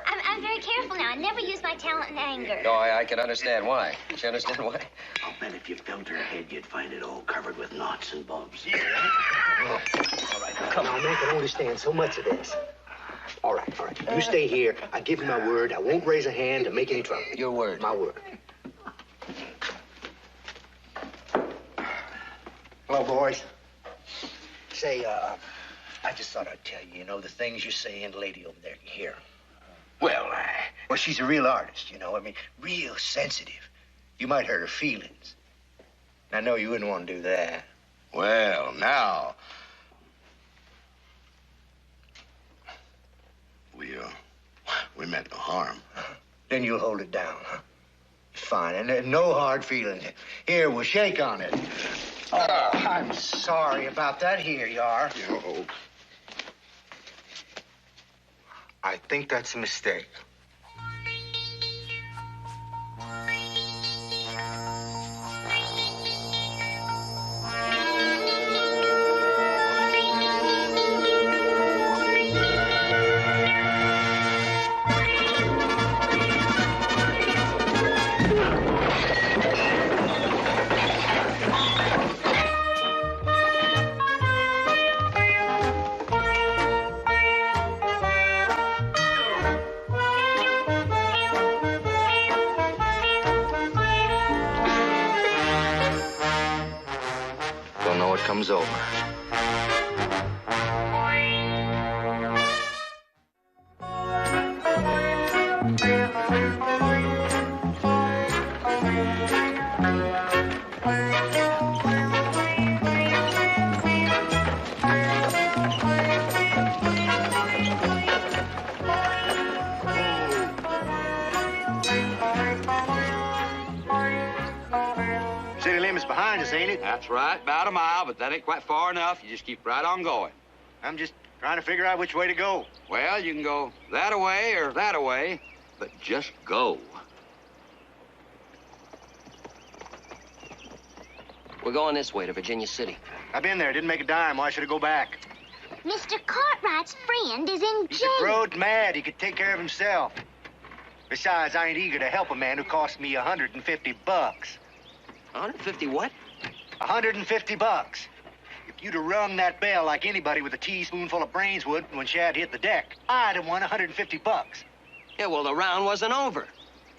I'm very careful now. I never use my talent in anger. No, I can understand why. Can't you understand why? I'll bet if you felt her head, you'd find it all covered with knots and bumps. All right, come on. I can understand so much of this. All right. You stay here. I give you my word. I won't raise a hand to make any trouble. Your word. My word. Hello, boys. Say, I just thought I'd tell you, the things you say and the lady over there can hear. Well, she's a real artist, I mean, real sensitive. You might hurt her feelings. I know you wouldn't want to do that. Well, now. We meant no harm. Then you'll hold it down, huh? Fine, and no hard feelings. Here, we'll shake on it. Oh, I'm sorry about that. Here you are. Yo. I think that's a mistake. Don't know what comes over. City limit's behind us, ain't it? That's right, about a mile, but that ain't quite far enough. You just keep right on going. I'm just trying to figure out which way to go. Well, you can go that away or that away, but just go. We're going this way to Virginia City. I've been there, didn't make a dime. Why should I go back? Mr. Cartwright's friend is in He's jail. a road mad. He could take care of himself. Besides, I ain't eager to help a man who cost me $150. 150 what? $150. If you'd have rung that bell like anybody with a teaspoonful of brains would when Shad hit the deck, I'd have won $150. Yeah, well, the round wasn't over.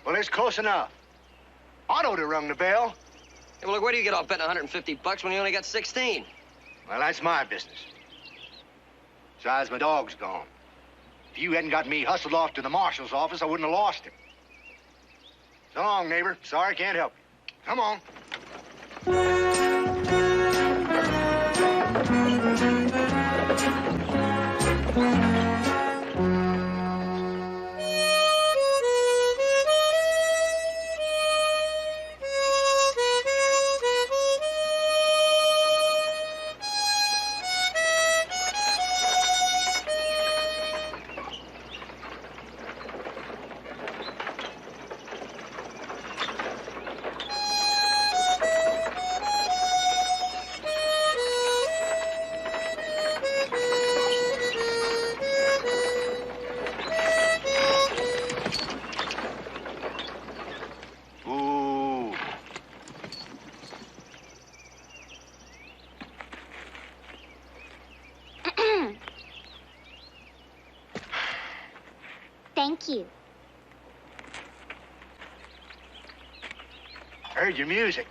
Well, it's close enough. Otto'd have rung the bell. Yeah, well, look, where do you get off betting $150 when you only got 16? Well, that's my business. Besides, my dog's gone. If you hadn't got me hustled off to the marshal's office, I wouldn't have lost him. So long, neighbor. Sorry, can't help you. Come on. Ooh. Thank you. Heard your music.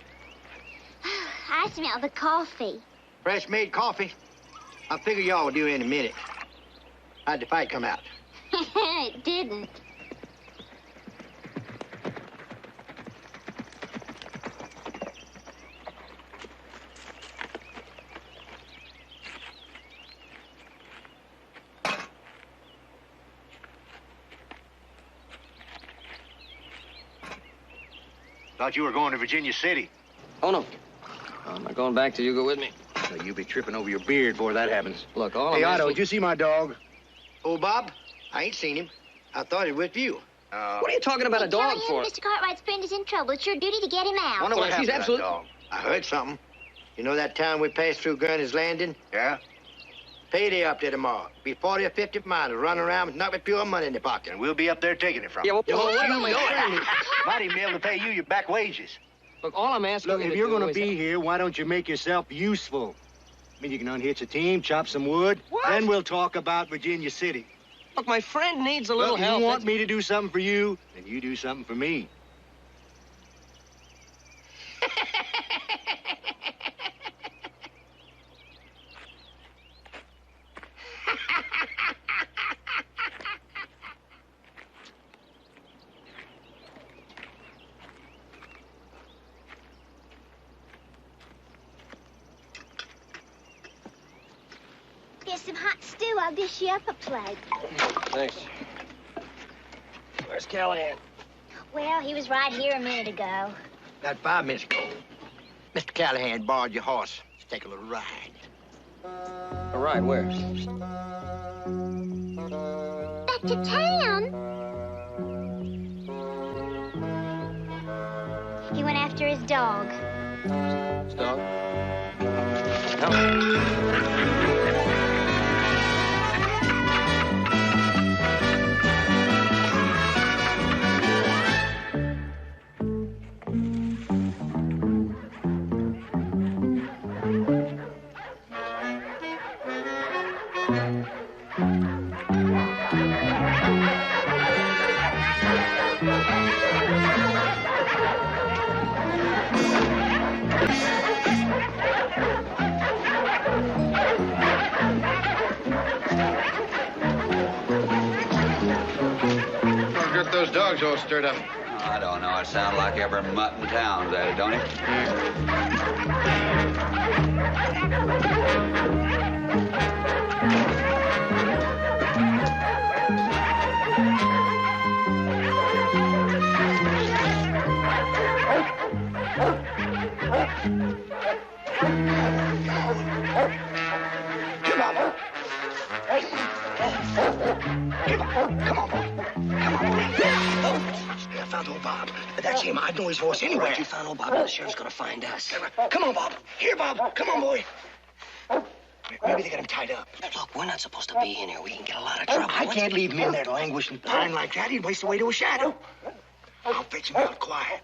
I smell the coffee. Fresh made coffee. I figure y'all will do in a minute. How'd the fight come out? It didn't. Thought you were going to Virginia City. Oh, no. I'm not going back till you go with me. Well, you'll be tripping over your beard before that happens. Look, all Hey, I'm Otto, asking... did you see my dog? Old Bob? I ain't seen him. I thought he was with you. What are you talking about a dog for? Mr. Cartwright's friend is in trouble. It's your duty to get him out. Wonder what Well, she's happened to that absolute- dog. I heard something. You know that town we passed through Gurney's Landing? Yeah. Payday up there tomorrow. Be 40 or 50 miners running around with nothing but pure money in their pocket. And we'll be up there taking it from Yeah, well, you. what about my friend? Might even be able to pay you your back wages. Look, all I'm asking Look, you if to you're do going to is- be here, why don't you make yourself useful? I mean, you can unhitch a team, chop some wood. What? Then we'll talk about Virginia City. Look, my friend needs a little Look, if help. you want me to do something for you, then you do something for me. some hot stew. I'll dish you up a plate. Thanks. Where's Callahan? Well, he was right here a minute ago. About 5 minutes ago. Mr. Callahan borrowed your horse to take a little ride. All right, where? Back to town. He went after his dog. His dog? Get those dogs all stirred up. I don't know. It sounds like every mutt in town's at it, don't it? Come on, boy. Come on, boy. I found old Bob. That's him. I know his horse anywhere. You found old Bob. The sheriff's gonna find us. Come on, Bob. Here, Bob. Come on, boy. Maybe they got him tied up. Look, we're not supposed to be in here. We can get a lot of trouble. I can't leave him in there to languish and pine like that. He'd waste away to a shadow. I'll fetch him out quiet.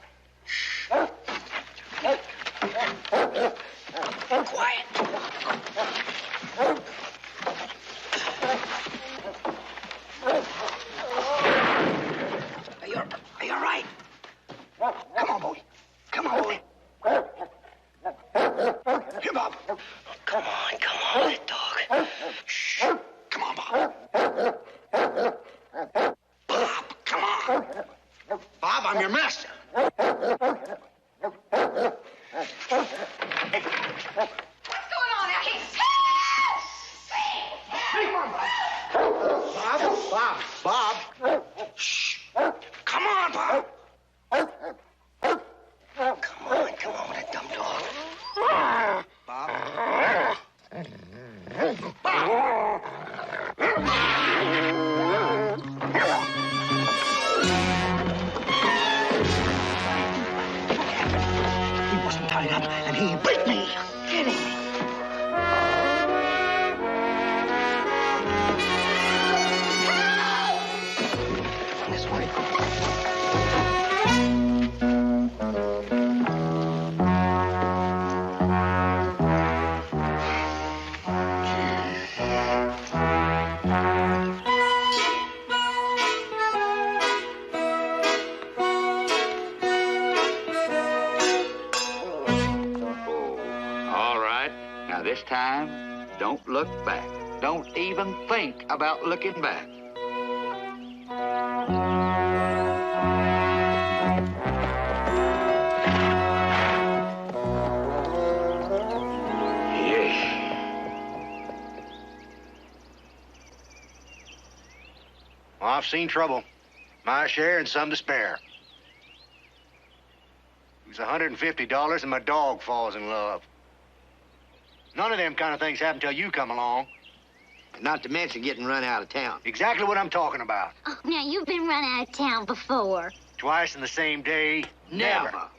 Quiet. Are you all right? Come on, boy. Come on, boy. Here, Bob. Come on, that dog. Shh. Come on, Bob. Bob, come on. Bob, I'm your master. What's going on out here? Bob. Shh. Come on, Bob. Come on, that dumb dog. Bob. He wasn't tied up, and he bit me. Get him. This way. All right. Now, this time, don't look back. Don't even think about looking back. Well, I've seen trouble. My share and some to spare. It was $150 and my dog falls in love. None of them kind of things happen till you come along. Not to mention getting run out of town. Exactly what I'm talking about. Oh, now, you've been run out of town before. Twice in the same day. Never.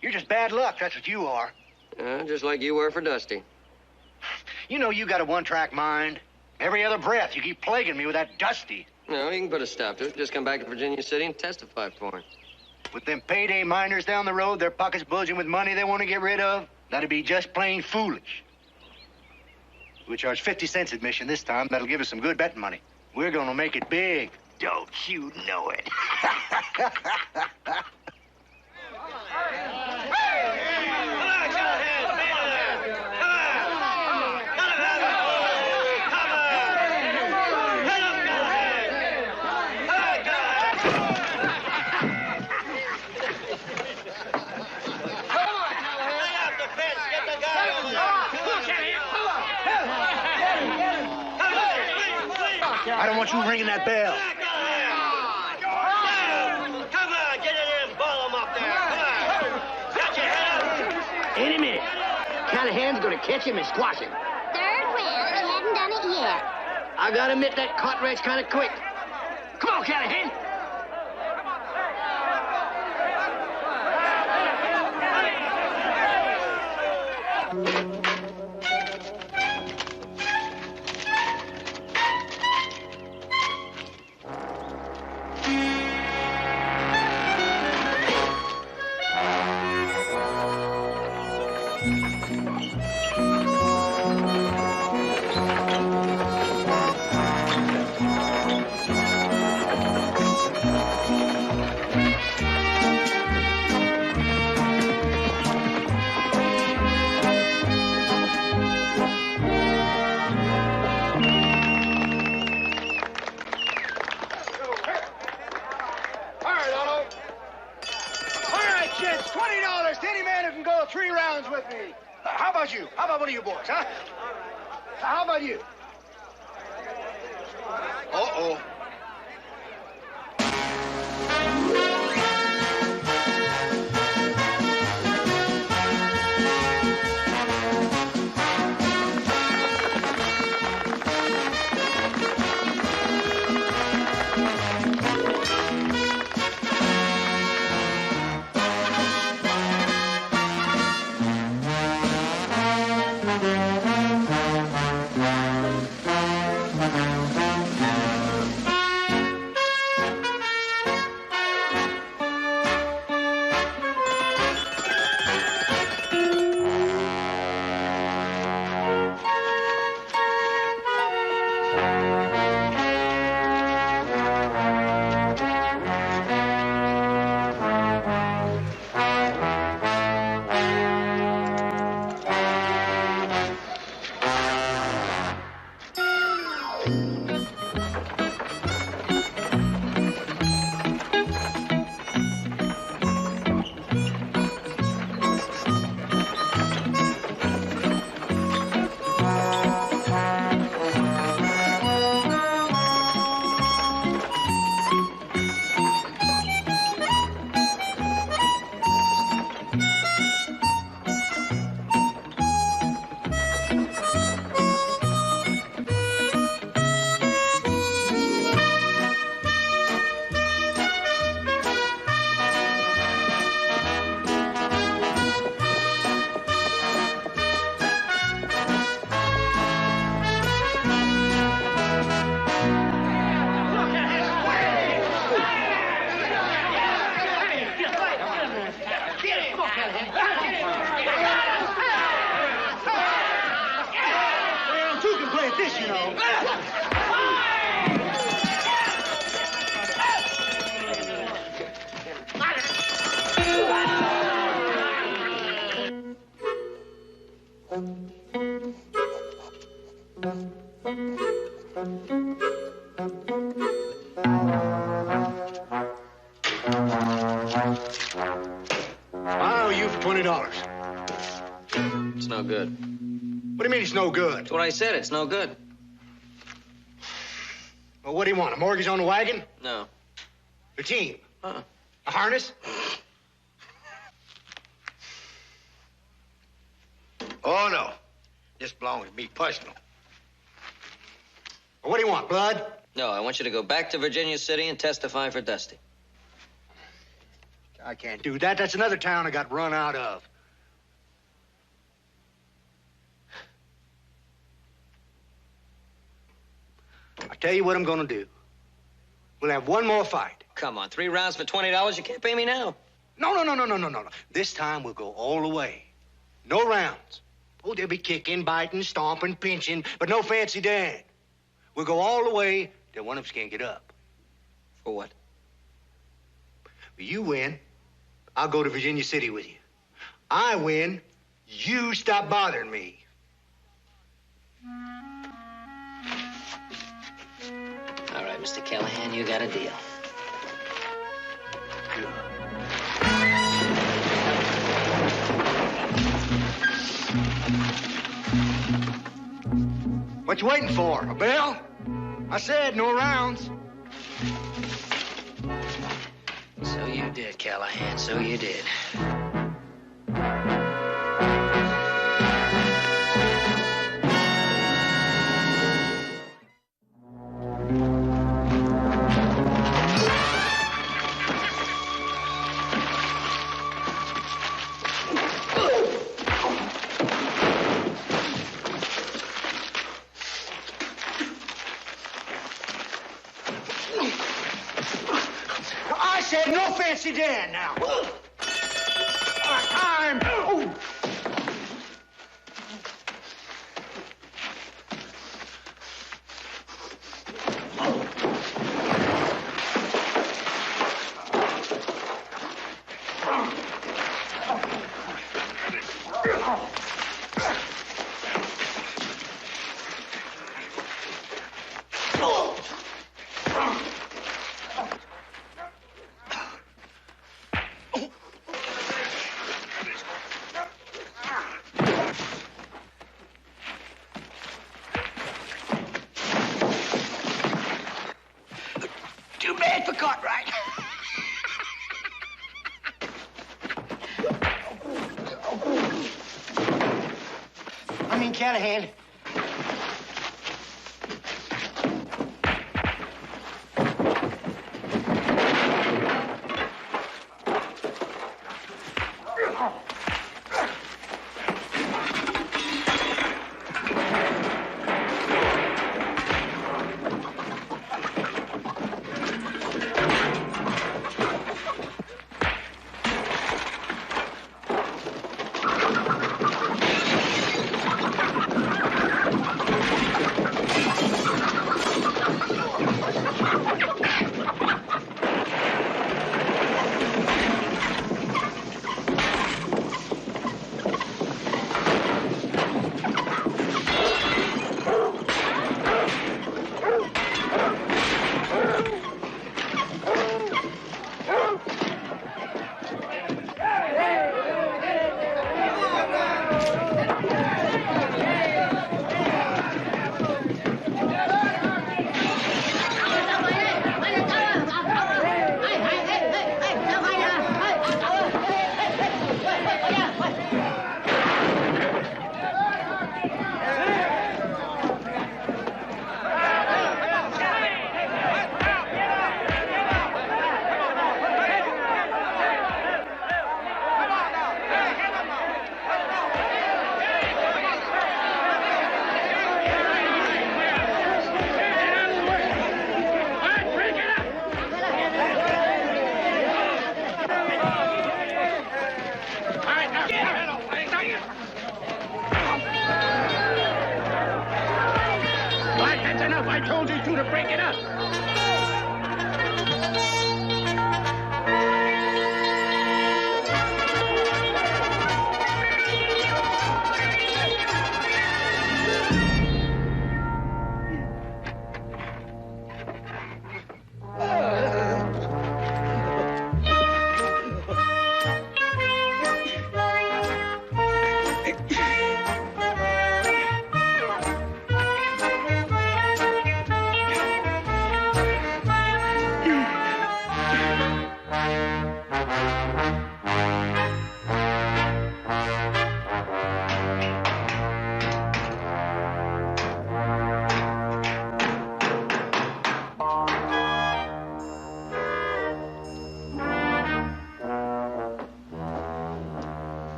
You're just bad luck, that's what you are. Just like you were for Dusty. You know you got a one-track mind. Every other breath, you keep plaguing me with that Dusty. No, you can put a stop to it. Just come back to Virginia City and testify for him. With them payday miners down the road, their pockets bulging with money they want to get rid of, that'd be just plain foolish. We charge 50 cents admission this time. That'll give us some good betting money. We're gonna make it big. Don't you know it? I don't want you ringing that bell. Come on, get in there and ball him up there. Come on. Got your head? Any minute. Callahan's gonna catch him and squash him. Third round. He hadn't done it yet. I gotta admit that Cartwright's kind of quick. Come on, Callahan. All right, Otto. All right, kids, $20 to any man who can go 3 rounds with me. How about you? How about one of you boys, huh? How about you? Uh-oh. Well, two can play at this, you know. I owe you for $20. It's no good. What do you mean it's no good? That's what I said. It's no good. Well, what do you want? A mortgage on the wagon? No. The team? Uh-uh. A harness? Oh, no. This belongs to me personal. Well, what do you want, blood? No, I want you to go back to Virginia City and testify for Dusty. I can't do that. That's another town I got run out of. I tell you what I'm gonna do. We'll have one more fight. Come on, 3 rounds for $20. You can't pay me now. No. This time we'll go all the way. No rounds. Oh, there'll be kicking, biting, stomping, pinching, but no fancy Dan. We'll go all the way till one of us can't get up. For what? You win, I'll go to Virginia City with you. I win, you stop bothering me. All right, Mr. Callahan, you got a deal. What you waiting for? A bell? I said no rounds. So you did, Callahan. So you did. I said no fancy Dan now. Time. Oh. Too bad for Cartwright. I mean, Callahan. I told you two to break it up.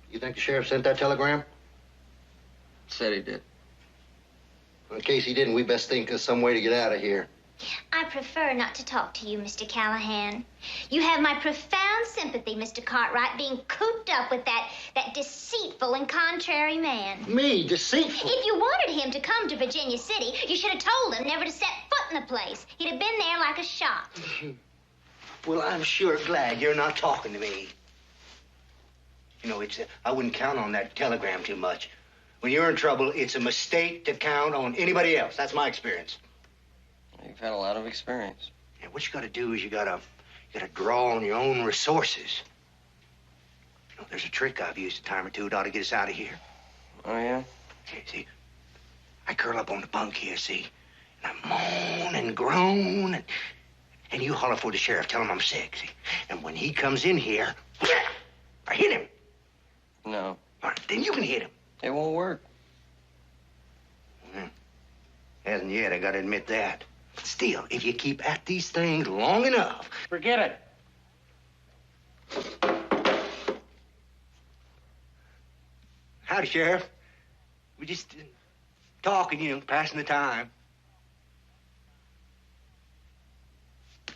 You think the sheriff sent that telegram? Said he did. In case he didn't, we best think of some way to get out of here. I prefer not to talk to you, Mr. Callahan. You have my profound sympathy, Mr. Cartwright, being cooped up with that deceitful and contrary man. Me? Deceitful? If you wanted him to come to Virginia City, you should have told him never to set foot in the place. He'd have been there like a shot. Well, I'm sure glad you're not talking to me. You know, I wouldn't count on that telegram too much. When you're in trouble, it's a mistake to count on anybody else. That's my experience. You've had a lot of experience. And what you got to do is you got to draw on your own resources. You know, there's a trick I've used a time or two. It ought to get us out of here. Oh, yeah? See, I curl up on the bunk here, see? And I moan and groan, and you holler for the sheriff, tell him I'm sick, see? And when he comes in here, I hit him. No. All right, then you can hit him. It won't work. Hasn't yet, I gotta admit that. Still, if you keep at these things long enough... Forget it. Howdy, Sheriff. We just talking, you know, passing the time.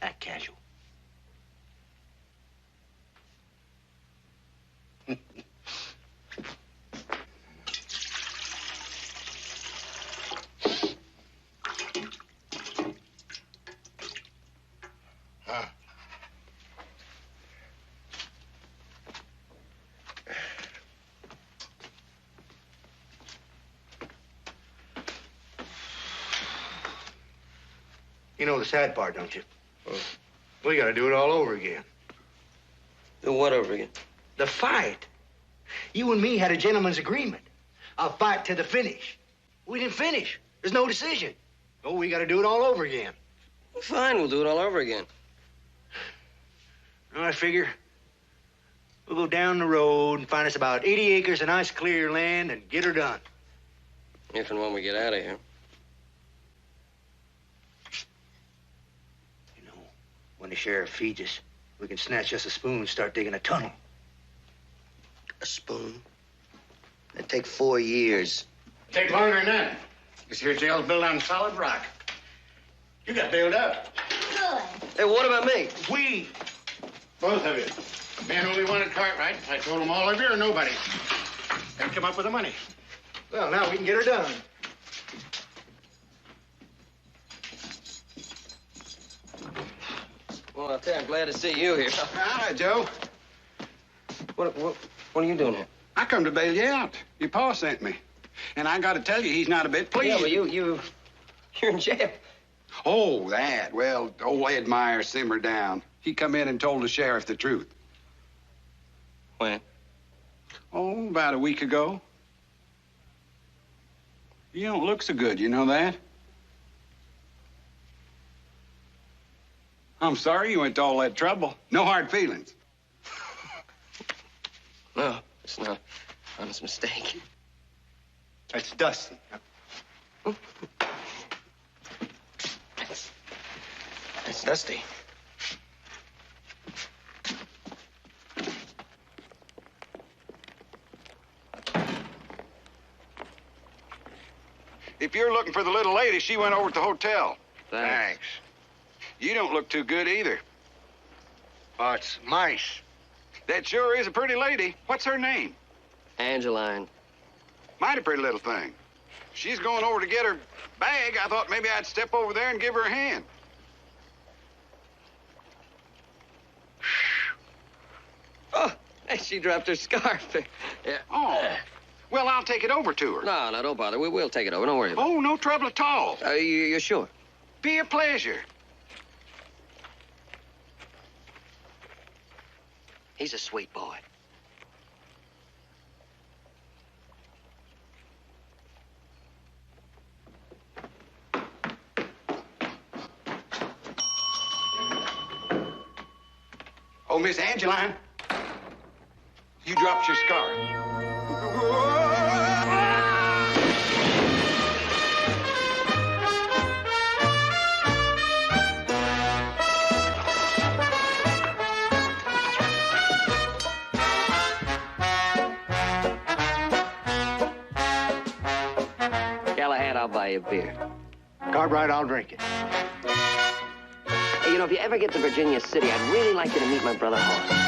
Act casual. You know the sad part, don't you? We gotta do it all over again. Do what over again? The fight. You and me had a gentleman's agreement. A fight to the finish. We didn't finish. There's no decision. Oh, we gotta do it all over again. Fine, we'll do it all over again. I figure we'll go down the road and find us about 80 acres of nice clear land and get her done. If and when we get out of here. When the sheriff feeds us, we can snatch us a spoon and start digging a tunnel. A spoon? It'd take 4 years. Take longer than that. This here jail's built on solid rock. You got bailed out. Good. Hey, what about me? We. Both of you. Man only wanted Cartwright. I told him all of you or nobody. And come up with the money. Well, now we can get her done. Well, I'll tell you, I'm glad to see you here. Hi, Joe. What are you doing here? I come to bail you out. Your pa sent me. And I got to tell you, he's not a bit pleased. Yeah, well, you're in jail. Oh, that. Well, old Ed Meyer simmered down. He come in and told the sheriff the truth. When? Oh, about a week ago. You don't look so good, you know that? I'm sorry you went to all that trouble. No hard feelings. No, it's not. Honest mistake. That's Dusty. That's Dusty. If you're looking for the little lady, she went over to the hotel. Thanks. You don't look too good either. Oh, it's Mice. That sure is a pretty lady. What's her name? Angeline. Mighty pretty little thing. She's going over to get her bag. I thought maybe I'd step over there and give her a hand. Oh, hey, she dropped her scarf. Yeah. Oh. Well, I'll take it over to her. No, don't bother. We'll take it over. Don't worry about it. Oh, no trouble at all. You're sure? Be a pleasure. He's a sweet boy. Oh, Miss Angeline, you dropped your scarf. Galahad, I'll buy you a beer. Cartwright, I'll drink it. Hey, you know, if you ever get to Virginia City, I'd really like you to meet my brother Horace.